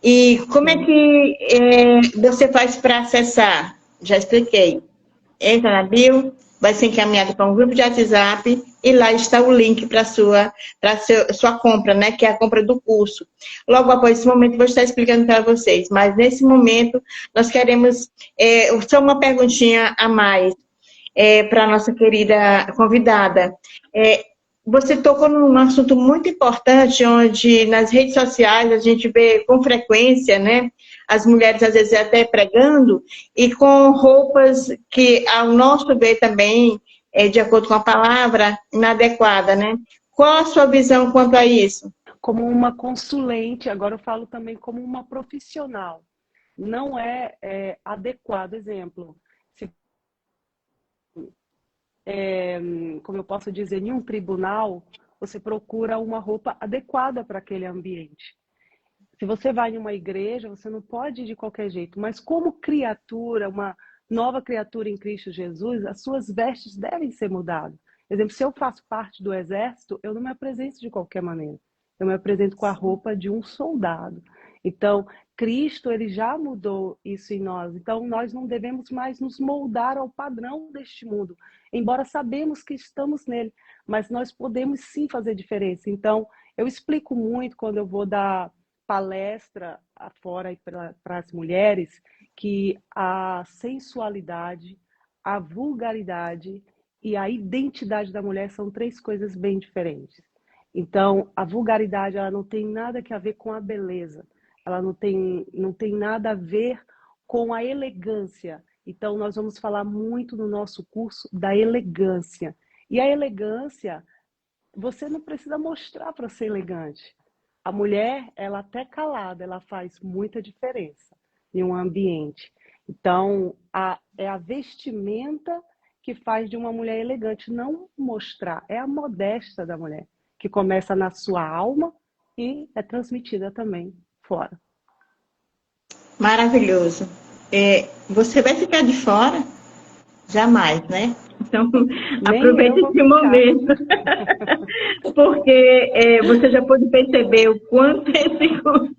E como é que você faz para acessar? Já expliquei. Entra na bio, vai ser encaminhado para um grupo de WhatsApp e lá está o link para sua compra, né? Que é a compra do curso. Logo após esse momento, vou estar explicando para vocês. Mas nesse momento, nós queremos só uma perguntinha a mais para a nossa querida convidada. Você tocou num assunto muito importante, onde nas redes sociais a gente vê com frequência, né? As mulheres às vezes até pregando e com roupas que, ao nosso ver também, de acordo com a palavra, inadequada, né? Qual a sua visão quanto a isso? Como uma consulente, agora eu falo também como uma profissional. Não é adequado, exemplo. Como eu posso dizer, em um tribunal, você procura uma roupa adequada para aquele ambiente. Se você vai em uma igreja, você não pode ir de qualquer jeito, mas como criatura, uma nova criatura em Cristo Jesus, as suas vestes devem ser mudadas. Por exemplo, se eu faço parte do exército, eu não me apresento de qualquer maneira. Eu me apresento com a roupa de um soldado. Então, Cristo, ele já mudou isso em nós. Então, nós não devemos mais nos moldar ao padrão deste mundo, embora sabemos que estamos nele, mas nós podemos sim fazer diferença. Então, eu explico muito quando eu vou dar palestra afora para as mulheres que a sensualidade, a vulgaridade e a identidade da mulher são três coisas bem diferentes. Então, a vulgaridade ela não tem nada a ver com a beleza, ela não tem nada a ver com a elegância. Então, nós vamos falar muito no nosso curso da elegância. E a elegância, você não precisa mostrar para ser elegante. A mulher, ela até calada, ela faz muita diferença em um ambiente. Então, é a vestimenta que faz de uma mulher elegante, não mostrar. É a modéstia da mulher, que começa na sua alma e é transmitida também fora. Maravilhoso. Você vai ficar de fora? Jamais, né? Então, aproveite esse momento. Porque você já pode perceber o quanto esse curso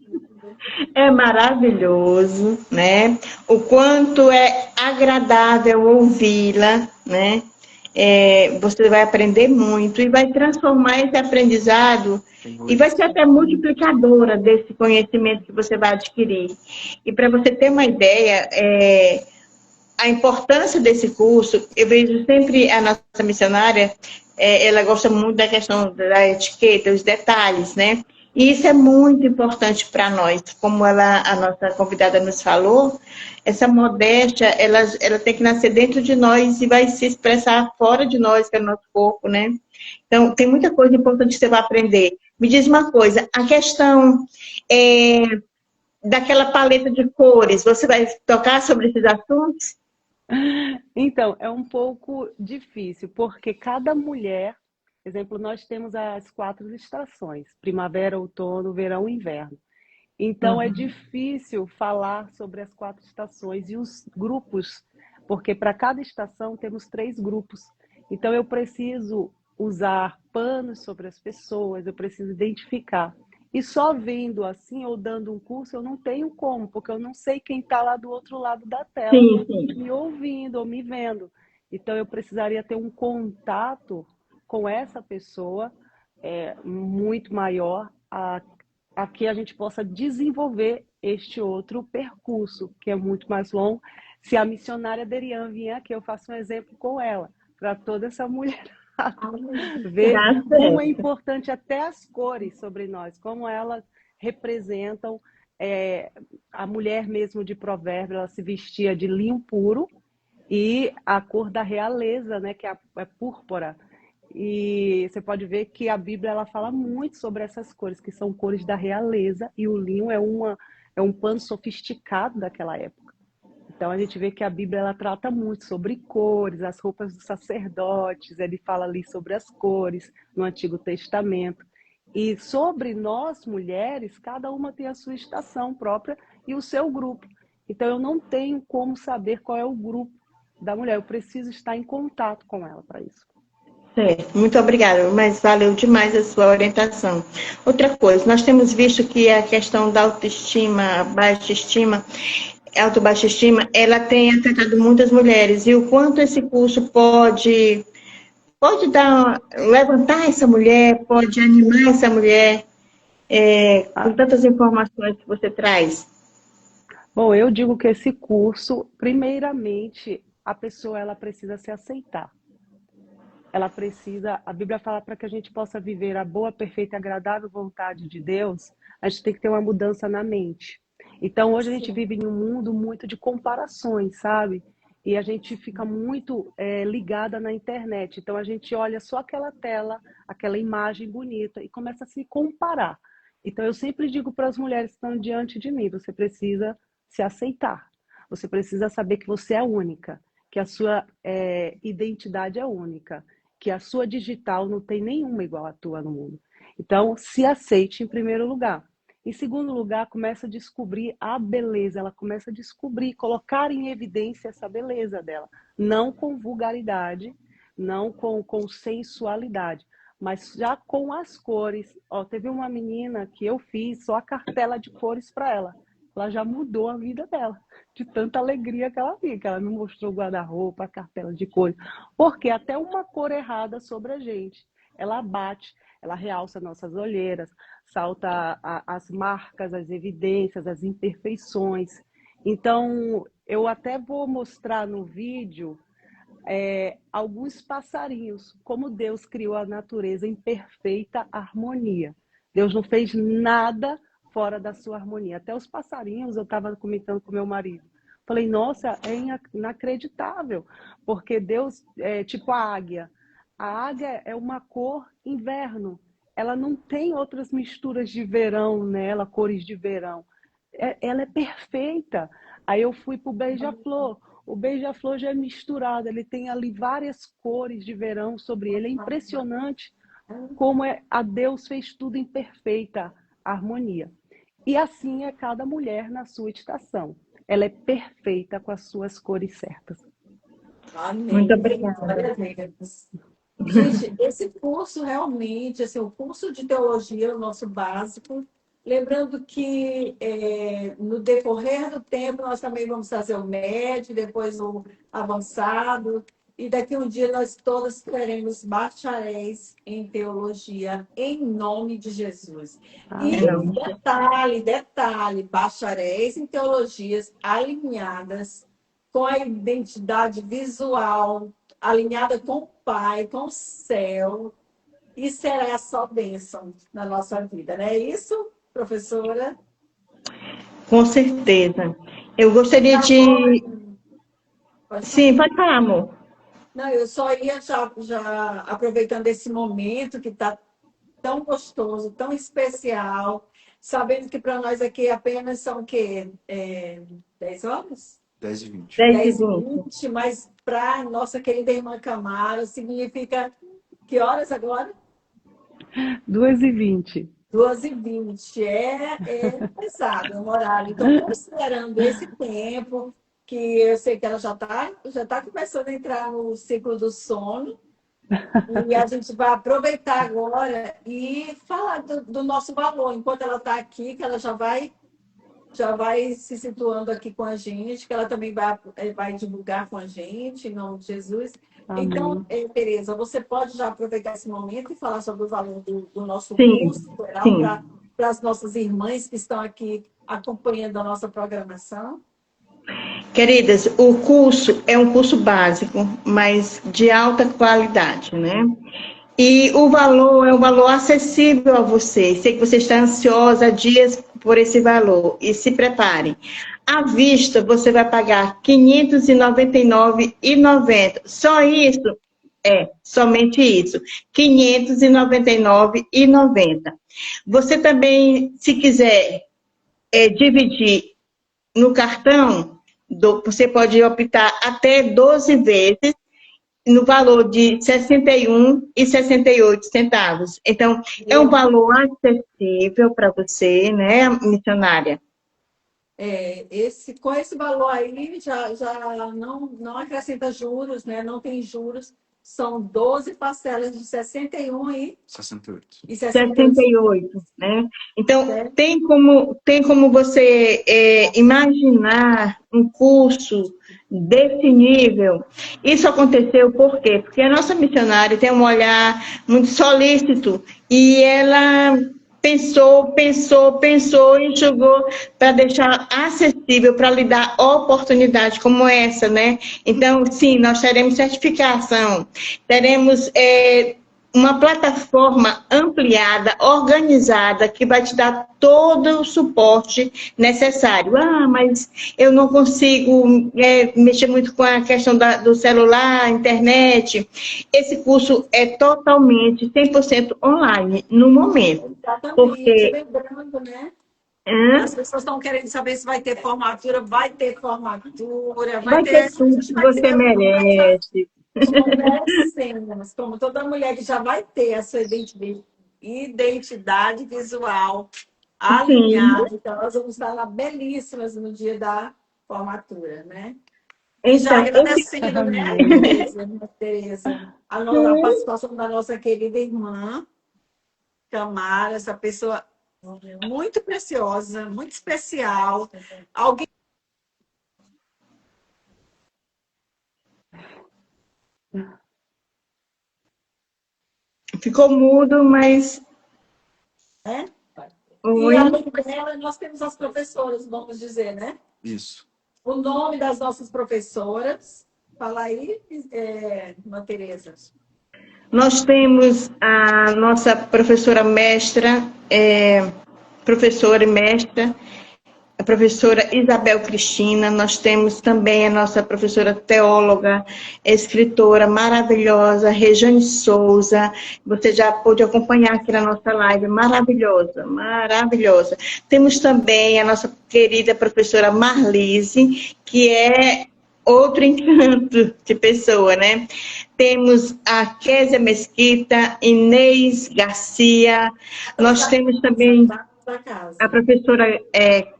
é maravilhoso, né? O quanto é agradável ouvi-la, né? Você vai aprender muito e vai transformar esse aprendizado e vai ser até multiplicadora desse conhecimento que você vai adquirir. E para você ter uma ideia, a importância desse curso, eu vejo sempre a nossa missionária, ela gosta muito da questão da etiqueta, os detalhes, né? E isso é muito importante para nós, como a nossa convidada nos falou, essa modéstia, ela tem que nascer dentro de nós e vai se expressar fora de nós, que é o nosso corpo, né? Então, tem muita coisa importante que você vai aprender. Me diz uma coisa, a questão daquela paleta de cores, você vai tocar sobre esses assuntos? Então, é um pouco difícil, porque cada mulher, por exemplo, nós temos as 4 estações, primavera, outono, verão e inverno. Então, é difícil falar sobre as 4 estações e os grupos, porque para cada estação temos 3 grupos. Então, eu preciso usar panos sobre as pessoas, eu preciso identificar. E só vendo assim, ou dando um curso, eu não tenho como, porque eu não sei quem está lá do outro lado da tela, me ouvindo ou me vendo. Então, eu precisaria ter um contato com essa pessoa muito maior, a que a gente possa desenvolver este outro percurso, que é muito mais longo. Se a missionária Derian vier aqui, eu faço um exemplo com ela, para toda essa mulher. ver Tá como é certo. importante até as cores sobre nós, como elas representam a mulher mesmo de Provérbio, ela se vestia de linho puro e a cor da realeza, né, que é púrpura. E você pode ver que a Bíblia ela fala muito sobre essas cores, que são cores da realeza, e o linho é um pano sofisticado daquela época. Então a gente vê que a Bíblia ela trata muito sobre cores, as roupas dos sacerdotes, ele fala ali sobre as cores no Antigo Testamento. E sobre nós, mulheres, cada uma tem a sua estação própria e o seu grupo. Então eu não tenho como saber qual é o grupo da mulher, eu preciso estar em contato com ela para isso. Certo, muito obrigada, mas valeu demais a sua orientação. Outra coisa, nós temos visto que a questão da autoestima, baixa estima, auto-baixa estima, ela tem afetado muitas mulheres, e o quanto esse curso pode levantar essa mulher, pode animar essa mulher, com tantas informações que você traz. Bom, eu digo que esse curso, primeiramente, a pessoa ela precisa se aceitar. Ela precisa, a Bíblia fala para que a gente possa viver a boa, perfeita e agradável vontade de Deus, a gente tem que ter uma mudança na mente. Então, hoje a gente vive em um mundo muito de comparações, sabe? E a gente fica muito ligada na internet. Então, a gente olha só aquela tela, aquela imagem bonita e começa a se comparar. Então, eu sempre digo para as mulheres que estão diante de mim, você precisa se aceitar. Você precisa saber que você é única, que a sua identidade é única, que a sua digital não tem nenhuma igual à tua no mundo. Então, se aceite em primeiro lugar. Em segundo lugar, começa a descobrir a beleza, ela começa a descobrir, colocar em evidência essa beleza dela. Não com vulgaridade, não com sensualidade, mas já com as cores. Ó, teve uma menina que eu fiz só a cartela de cores para ela. Ela já mudou a vida dela, de tanta alegria que ela viu, que ela me mostrou o guarda-roupa, a cartela de cores. Porque até uma cor errada sobre a gente, ela bate, ela realça nossas olheiras, salta as marcas, as evidências, as imperfeições. Então, eu até vou mostrar no vídeo alguns passarinhos, como Deus criou a natureza em perfeita harmonia. Deus não fez nada fora da sua harmonia. Até os passarinhos, eu estava comentando com meu marido. Falei, nossa, é inacreditável, porque Deus, tipo a águia é uma cor inverno, ela não tem outras misturas de verão nela, cores de verão. Ela é perfeita. Aí eu fui para o beija-flor. O beija-flor já é misturado, ele tem ali várias cores de verão sobre ele. É impressionante como a Deus fez tudo em perfeita harmonia. E assim é cada mulher na sua estação. Ela é perfeita com as suas cores certas. Amém. Muito obrigada. Glória a Deus. Gente, esse curso realmente, assim, o curso de teologia é o nosso básico. Lembrando que no decorrer do tempo nós também vamos fazer o médio, depois o avançado, e daqui a um dia nós todas teremos bacharéis em teologia, em nome de Jesus. E detalhe, bacharéis em teologias alinhadas com a identidade visual, alinhada com o Pai, com o céu, e será só bênção na nossa vida, não é isso, professora? Com certeza. Eu gostaria de... Sim, pode falar, amor. Não, eu só ia já aproveitando esse momento que está tão gostoso, tão especial, sabendo que para nós aqui apenas são o quê? 10 horas? 10h20. 10h20, mas para nossa querida irmã Camara significa que horas agora? 2h20. 2h20. É pesado o horário. Então, considerando esse tempo, que eu sei que ela já tá começando a entrar no ciclo do sono, e a gente vai aproveitar agora e falar do nosso valor, enquanto ela está aqui, que ela já vai se situando aqui com a gente, que ela também vai divulgar com a gente, em nome de Jesus. Amém. Então, Tereza, você pode já aproveitar esse momento e falar sobre o valor do nosso Sim, curso para as nossas irmãs que estão aqui acompanhando a nossa programação? Queridas, o curso é um curso básico, mas de alta qualidade, né? E o valor é um valor acessível a você. Sei que você está ansiosa há dias por esse valor. E se prepare. À vista, você vai pagar R$ 599,90. Só isso? É, somente isso. R$ 599,90. Você também, se quiser dividir no cartão, você pode optar até 12 vezes no valor de R$ 61,68. Então, é um valor acessível para você, né, missionária? Com esse valor aí, já não acrescenta juros, né? Não tem juros. São 12 parcelas de 61 e 68. 68, né? Então, Certo? tem como você imaginar um curso desse nível? Isso aconteceu por quê? Porque a nossa missionária tem um olhar muito solícito e ela pensou e jogou para deixar acessível, para lhe dar oportunidade como essa, né? Então, sim, nós teremos certificação, teremos uma plataforma ampliada, organizada, que vai te dar todo o suporte necessário. Ah, mas eu não consigo mexer muito com a questão do celular, internet. Esse curso é totalmente 100% online no momento. Exatamente. Porque Lembrando, né? hã? As pessoas estão querendo saber se vai ter formatura. Vai ter formatura, Vai ter a tudo gente que vai você ter merece. conversemos, como toda mulher que já vai ter a sua identidade visual Sim. alinhada. Então, nós vamos estar lá belíssimas no dia da formatura, né? E já Então, agradecendo, né, Amém. Tereza, a participação da nossa querida irmã Camara, essa pessoa muito preciosa, muito especial. Alguém ficou mudo, mas né? E oi. além dela, nós temos as professoras, vamos dizer, né? Isso. O nome das nossas professoras. Fala aí, irmã Tereza. Nós temos a nossa professora mestra, professora e mestra, a professora Isabel Cristina. Nós temos também a nossa professora teóloga, escritora maravilhosa, Rejane Souza. Você já pôde acompanhar aqui na nossa live, maravilhosa, maravilhosa. Temos também a nossa querida professora Marlise, que é outro encanto de pessoa, né? Temos a Késia Mesquita, Inês Garcia, nós temos também Da casa. a professora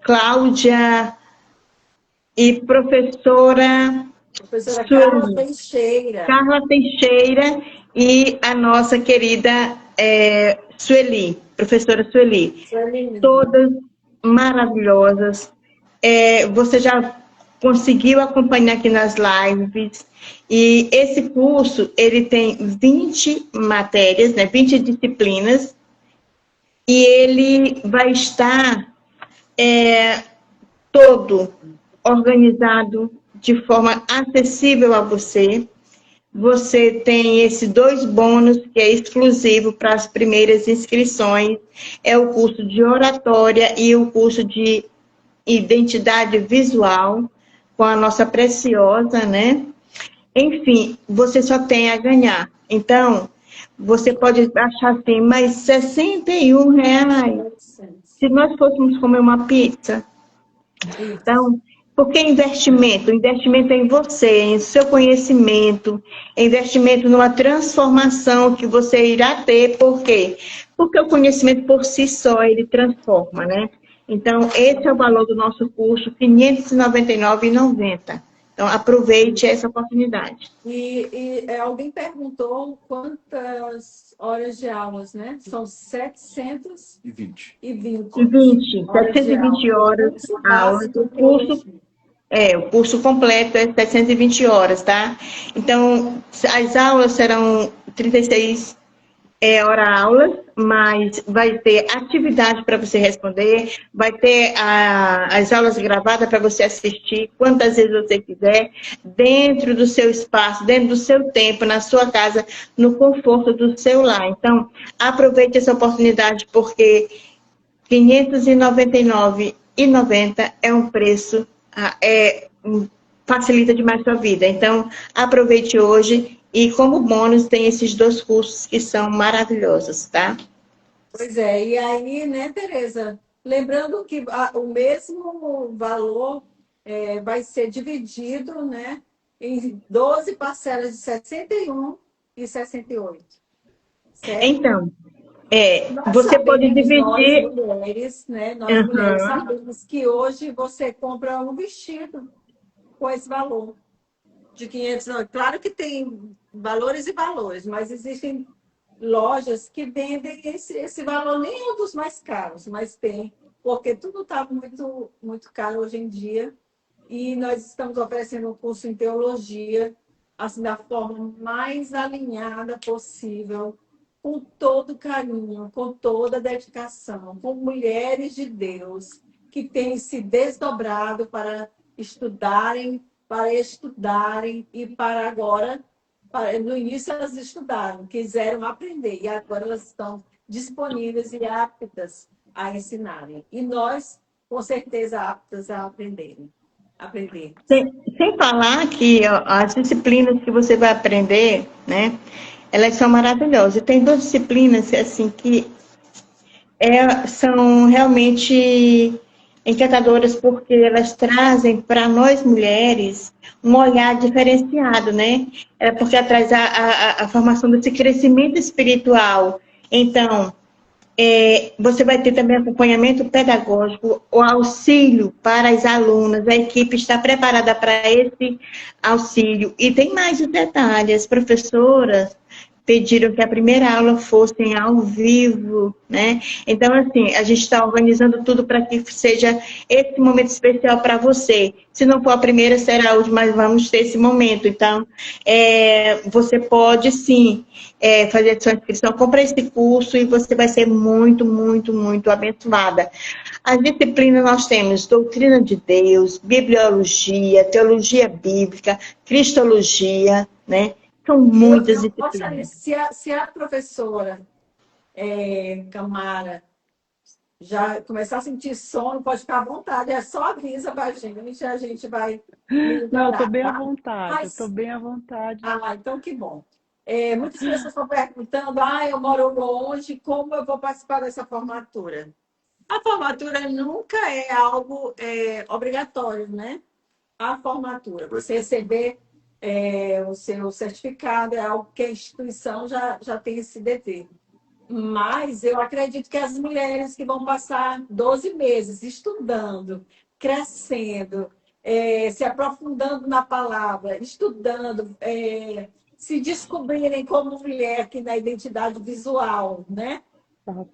Cláudia e professora Professora Carla Teixeira. Carla Teixeira e a nossa querida Sueli, professora Sueli. Todas maravilhosas. Você já conseguiu acompanhar aqui nas lives. E esse curso, ele tem 20 matérias, né, 20 disciplinas, e ele vai estar todo organizado de forma acessível a você. Você tem esses 2 bônus que é exclusivo para as primeiras inscrições. É o curso de oratória e o curso de identidade visual com a nossa preciosa, né? Enfim, você só tem a ganhar. Então, você pode achar assim, mas R$ 61. Se nós fôssemos comer uma pizza. Então, por que investimento? O investimento é em você, em seu conhecimento, é investimento numa transformação que você irá ter. Por quê? Porque o conhecimento por si só, ele transforma, né? Então, esse é o valor do nosso curso, R$ 599,90. Então, aproveite essa oportunidade. Alguém perguntou quantas horas de aulas, né? São 720. 720 horas de aula. O curso completo é 720 horas, tá? Então, as aulas serão 36 hora-aula, mas vai ter atividade para você responder, vai ter as aulas gravadas para você assistir quantas vezes você quiser, dentro do seu espaço, dentro do seu tempo, na sua casa, no conforto do seu lar. Então, aproveite essa oportunidade, porque R$ 599,90 é um preço, facilita demais a sua vida. Então, aproveite hoje e, como bônus, tem esses 2 cursos que são maravilhosos, tá? Pois é, e aí, né, Tereza? Lembrando que o mesmo valor vai ser dividido, né, em 12 parcelas de 61 e 68. Certo? Então, Nós você pode sabemos, dividir. nós mulheres, né? Nós Uhum. mulheres sabemos que hoje você compra um vestido com esse valor de 500. Claro que tem valores e valores, mas existem lojas que vendem esse valor, nem é um dos mais caros, mas tem, porque tudo está muito, muito caro hoje em dia. E nós estamos oferecendo um curso em teologia, assim, da forma mais alinhada possível, com todo carinho, com toda dedicação, com mulheres de Deus que têm se desdobrado para estudarem e para agora, no início elas estudaram, quiseram aprender e agora elas estão disponíveis e aptas a ensinarem. E nós, com certeza, aptas a aprenderem. Sem falar que ó, as disciplinas que você vai aprender, né, elas são maravilhosas. E tem 2 disciplinas assim que são realmente encantadoras, porque elas trazem para nós mulheres um olhar diferenciado, né? Porque traz a formação desse crescimento espiritual. Então, você vai ter também acompanhamento pedagógico, o auxílio para as alunas, a equipe está preparada para esse auxílio. E tem mais um detalhe, as professoras pediram que a primeira aula fosse ao vivo, né? Então, assim, a gente está organizando tudo para que seja esse momento especial para você. Se não for a primeira, será a última, mas vamos ter esse momento. Então, você pode, sim, fazer a sua inscrição, comprar esse curso e você vai ser muito, muito, muito abençoada. As disciplinas nós temos doutrina de Deus, bibliologia, teologia bíblica, cristologia, né? São muitas disciplinas. Se a professora Camara já começar a sentir sono, pode ficar à vontade, só avisa para a gente vai... Não, estou bem à vontade, Mas... estou bem à vontade. Então que bom. Muitas pessoas estão perguntando, eu moro longe, como eu vou participar dessa formatura? A formatura nunca é algo obrigatório, né? A formatura, você receber o seu certificado, é algo que a instituição já tem esse dever. Mas eu acredito que as mulheres que vão passar 12 meses estudando, crescendo, se aprofundando na palavra, estudando, se descobrirem como mulher aqui na identidade visual, né?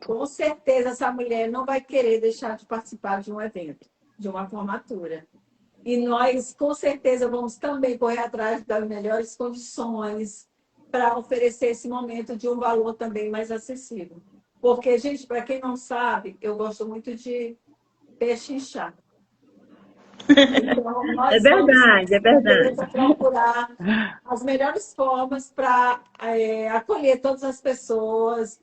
Com certeza essa mulher não vai querer deixar de participar de um evento, de uma formatura. E nós, com certeza, vamos também correr atrás das melhores condições para oferecer esse momento de um valor também mais acessível. Porque, gente, para quem não sabe, eu gosto muito de pechinchar. Então, nós vamos procurar as melhores formas para acolher todas as pessoas,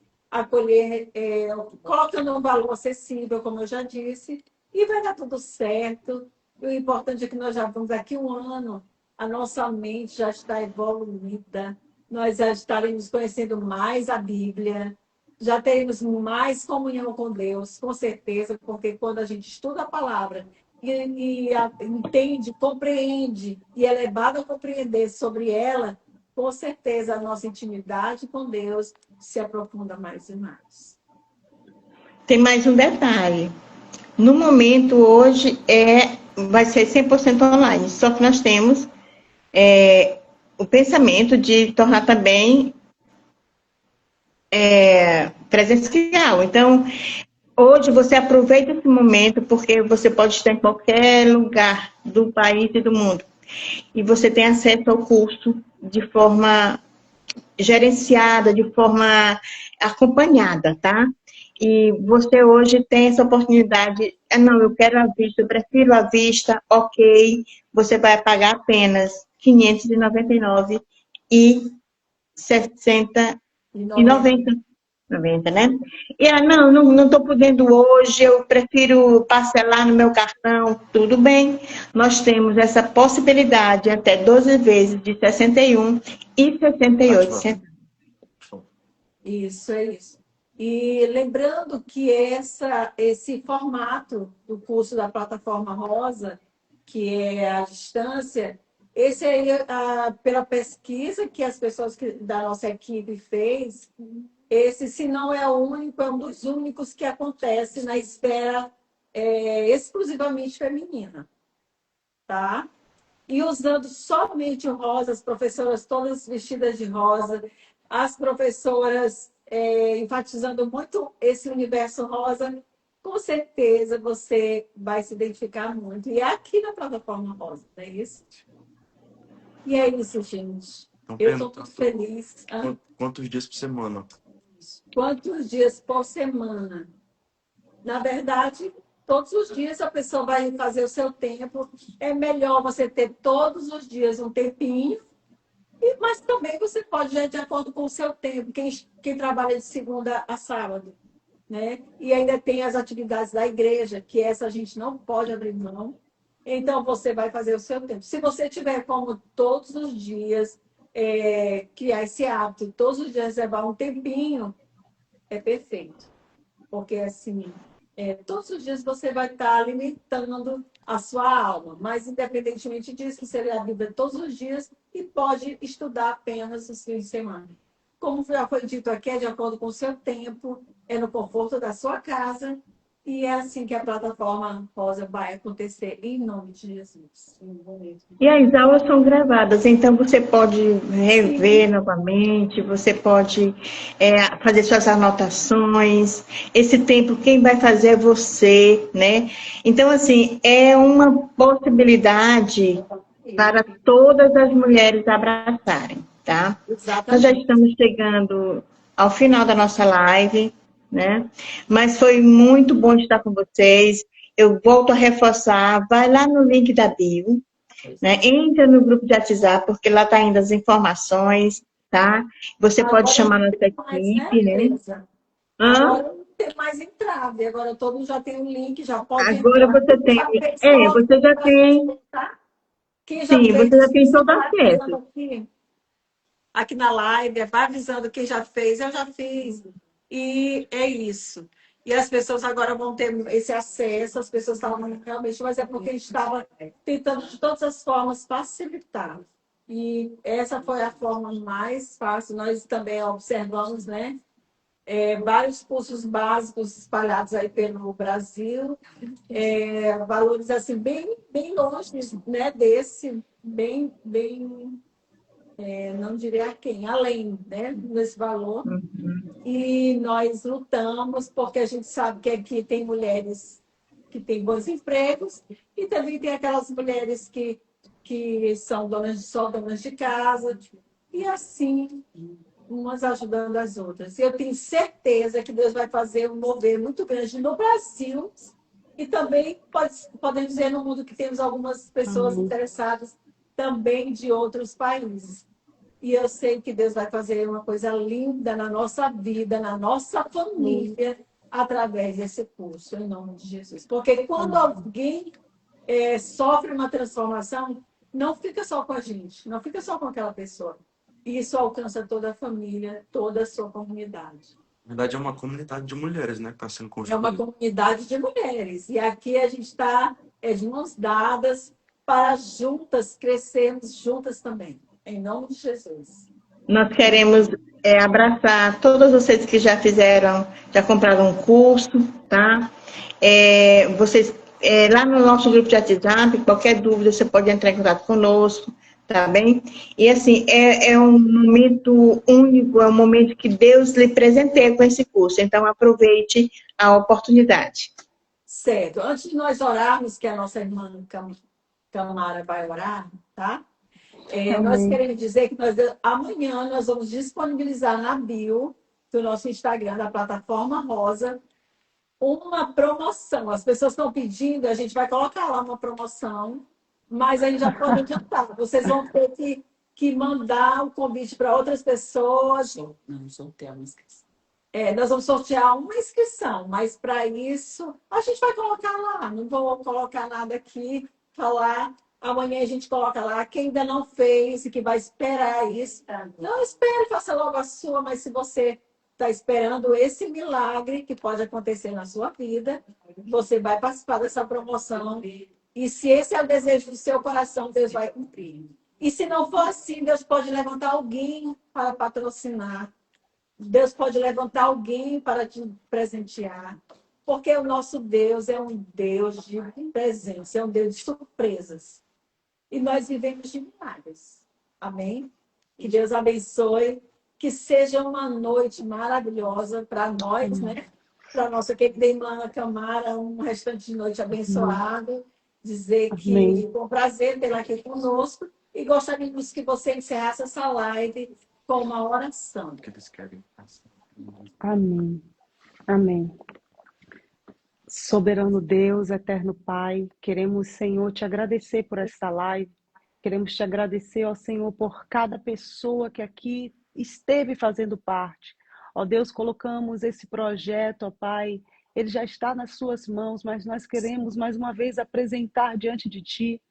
colocando um valor acessível, como eu já disse, e vai dar tudo certo. E o importante é que nós já vamos daqui um ano, a nossa mente já está evoluída, nós já estaremos conhecendo mais a Bíblia, já teremos mais comunhão com Deus, com certeza, porque quando a gente estuda a palavra e entende, compreende e é levado a compreender sobre ela, com certeza a nossa intimidade com Deus se aprofunda mais e mais. Tem mais um detalhe. No momento, hoje, vai ser 100% online, só que nós temos o pensamento de tornar também presencial. Então, hoje você aproveita esse momento, porque você pode estar em qualquer lugar do país e do mundo. E você tem acesso ao curso de forma gerenciada de forma acompanhada, tá? E você hoje tem essa oportunidade, não, eu quero à vista, eu prefiro à vista, ok, você vai pagar apenas R$ 599,60 e 90, né? E não estou podendo hoje, eu prefiro parcelar no meu cartão, tudo bem. Nós temos essa possibilidade até 12 vezes de 61,68 centavos. Isso, é isso. E lembrando que esse formato do curso da plataforma Rosa, que é a distância, esse aí, pela pesquisa que as pessoas da nossa equipe fez, esse, se não é o único, é um dos únicos que acontece na esfera exclusivamente feminina, tá? E usando somente o rosa, as professoras todas vestidas de rosa, as professoras enfatizando muito esse universo rosa, com certeza você vai se identificar muito. E é aqui na plataforma rosa, não é isso? E é isso, gente. Então, Eu estou muito feliz. Quantos dias por semana? Quantos dias por semana? Na verdade, todos os dias a pessoa vai fazer o seu tempo. É melhor você ter todos os dias um tempinho, mas também você pode ir de acordo com o seu tempo, quem trabalha de segunda a sábado, né? E ainda tem as atividades da igreja, que essa a gente não pode abrir mão. Então, você vai fazer o seu tempo. Se você tiver como todos os dias criar esse hábito, todos os dias levar um tempinho, é perfeito. Porque, assim, todos os dias você vai estar alimentando a sua alma, mas independentemente disso, você lê a Bíblia todos os dias e pode estudar apenas os fins de semana. Como já foi dito aqui, é de acordo com o seu tempo, é no conforto da sua casa, e é assim que a plataforma Rosa vai acontecer, em nome de Jesus. E as aulas são gravadas, então você pode rever novamente, você pode fazer suas anotações. Esse tempo, quem vai fazer é você, né? Então, assim, é uma possibilidade para todas as mulheres abraçarem, tá? Exatamente. Nós já estamos chegando ao final da nossa live, né? Mas foi muito bom estar com vocês. Eu volto a reforçar, vai lá no link da bio, né? Entra no grupo de WhatsApp, porque lá está indo as informações, tá? Você pode chamar nossa equipe, né? Agora não tem mais entrave, agora todo mundo já tem um link, já pode agora entrar. você tem, você já tem, Quem já sim, fez, você já tem todo vai acesso. avisando aqui na live, vai avisando quem já fez, eu já fiz. E é isso. E as pessoas agora vão ter esse acesso, as pessoas estavam realmente, mas é porque a gente estava tentando de todas as formas facilitar. E essa foi a forma mais fácil. Nós também observamos, né? Vários cursos básicos espalhados aí pelo Brasil, valores assim bem, bem longe, né? Desse, bem, bem, não diria quem, além, né? Desse valor. E nós lutamos, porque a gente sabe que aqui tem mulheres que têm bons empregos e também tem aquelas mulheres que são só donas de casa, e assim, umas ajudando as outras. E eu tenho certeza que Deus vai fazer um mover muito grande no Brasil e também, podemos dizer, no mundo, que temos algumas pessoas interessadas também de outros países. E eu sei que Deus vai fazer uma coisa linda na nossa vida, na nossa família, através desse curso, em nome de Jesus. Porque quando alguém sofre uma transformação, não fica só com a gente, não fica só com aquela pessoa. Isso alcança toda a família, toda a sua comunidade. Na verdade, é uma comunidade de mulheres, né? Que está sendo construída. É uma comunidade de mulheres. E aqui a gente está de mãos dadas para juntas crescermos juntas também. Em nome de Jesus. Nós queremos abraçar todas vocês que já compraram um curso, tá? Vocês, lá no nosso grupo de WhatsApp, qualquer dúvida, você pode entrar em contato conosco, tá bem? E assim, é um momento único, é um momento que Deus lhe presenteia com esse curso, então aproveite a oportunidade. Certo. Antes de nós orarmos, que a nossa irmã Camara vai orar, tá? Nós Amém. queremos dizer que amanhã nós vamos disponibilizar na bio do nosso Instagram, da plataforma Rosa, uma promoção. As pessoas estão pedindo, a gente vai colocar lá uma promoção, mas a gente já pode adiantar. Vocês vão ter que mandar o convite para outras pessoas. Não, sortear uma inscrição. Nós vamos sortear uma inscrição, mas para isso a gente vai colocar lá. Não vou colocar nada aqui, falar. Amanhã a gente coloca lá. Quem ainda não fez e que vai esperar isso, não espere, faça logo a sua, mas se você está esperando esse milagre que pode acontecer na sua vida, você vai participar dessa promoção. E se esse é o desejo do seu coração, Deus vai cumprir. E se não for assim, Deus pode levantar alguém para patrocinar. Deus pode levantar alguém para te presentear. Porque o nosso Deus é um Deus de presença, é um Deus de surpresas. E nós vivemos de milagres. Amém? Que Deus abençoe. Que seja uma noite maravilhosa para nós, né? Para a nossa querida irmã Camara, um restante de noite abençoado. Dizer que foi um prazer tê-la aqui conosco. E gostaríamos que você encerrasse essa live com uma oração. Que eles querem. Amém. Amém. Soberano Deus, eterno Pai, queremos, Senhor, te agradecer por esta live. Queremos te agradecer, ó Senhor, por cada pessoa que aqui esteve fazendo parte. Ó Deus, colocamos esse projeto, ó Pai, ele já está nas suas mãos, mas nós queremos mais uma vez apresentar diante de Ti.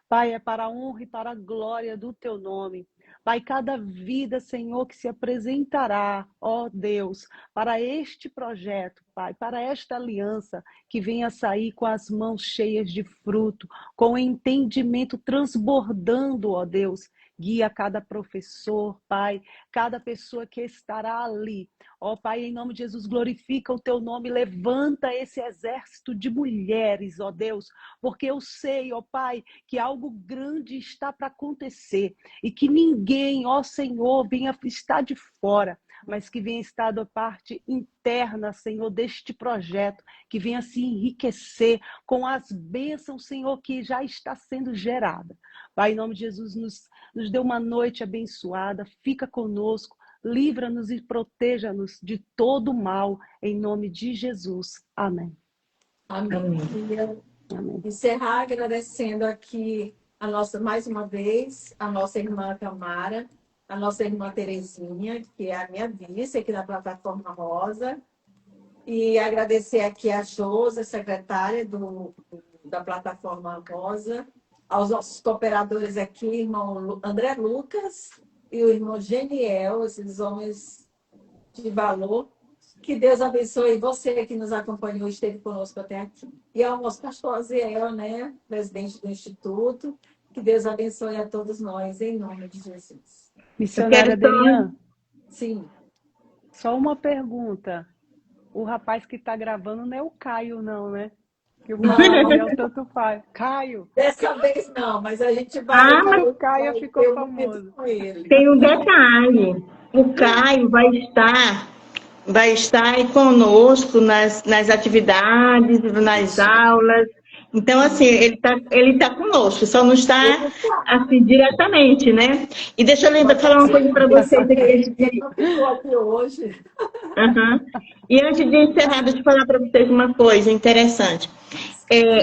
Pai, é para a honra e para a glória do Teu nome. Pai, cada vida, Senhor, que se apresentará, ó Deus, para este projeto, Pai, para esta aliança, que venha sair com as mãos cheias de fruto, com o entendimento transbordando, ó Deus. Guia cada professor, Pai, cada pessoa que estará ali. Ó Pai, em nome de Jesus, glorifica o Teu nome, levanta esse exército de mulheres, ó Deus, porque eu sei, ó Pai, que algo grande está para acontecer e que ninguém, ó Senhor, venha estar de fora, mas que venha estar da parte interna, Senhor, deste projeto, que venha se enriquecer com as bênçãos, Senhor, que já está sendo gerada. Pai, em nome de Jesus, nos dê uma noite abençoada, fica conosco, livra-nos e proteja-nos de todo mal, em nome de Jesus. Amém. Amém. Amém. Encerrar agradecendo aqui mais uma vez, a nossa irmã Camara, a nossa irmã Terezinha, que é a minha vice aqui na plataforma Rosa, e agradecer aqui a Josa, secretária da plataforma Rosa, aos nossos cooperadores aqui, irmão André Lucas e o irmão Geniel, esses homens de valor. Que Deus abençoe você que nos acompanhou e esteve conosco até aqui. E ao nosso pastor Aziel, né, presidente do Instituto. Que Deus abençoe a todos nós, em nome de Jesus. Missionária Derian, Sim. só uma pergunta. O rapaz que está gravando não é o Caio, não, né? Que o Gabriel tanto faz. Caio. Dessa vez não, mas a gente vai... O Caio ficou famoso. Com ele. Tem um detalhe, o Caio vai estar aí conosco nas atividades, nas aulas. Então, assim, ele tá conosco, só não está assim diretamente, né? E deixa eu falar uma coisa para vocês aqui. Ele não ficou aqui hoje. E antes de encerrar, deixa eu falar para vocês uma coisa interessante.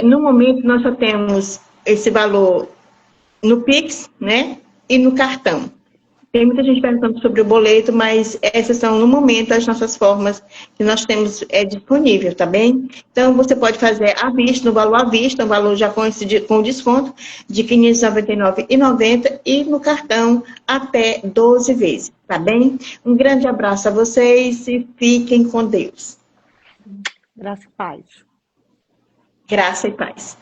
No momento, nós só temos esse valor no Pix, né? E no cartão. Tem muita gente perguntando sobre o boleto, mas essas são, no momento, as nossas formas que nós temos disponível, tá bem? Então, você pode fazer à vista, no valor à vista, um valor já com desconto de R$ 599,90 e no cartão até 12 vezes, tá bem? Um grande abraço a vocês e fiquem com Deus. Graça e paz. Graça e paz.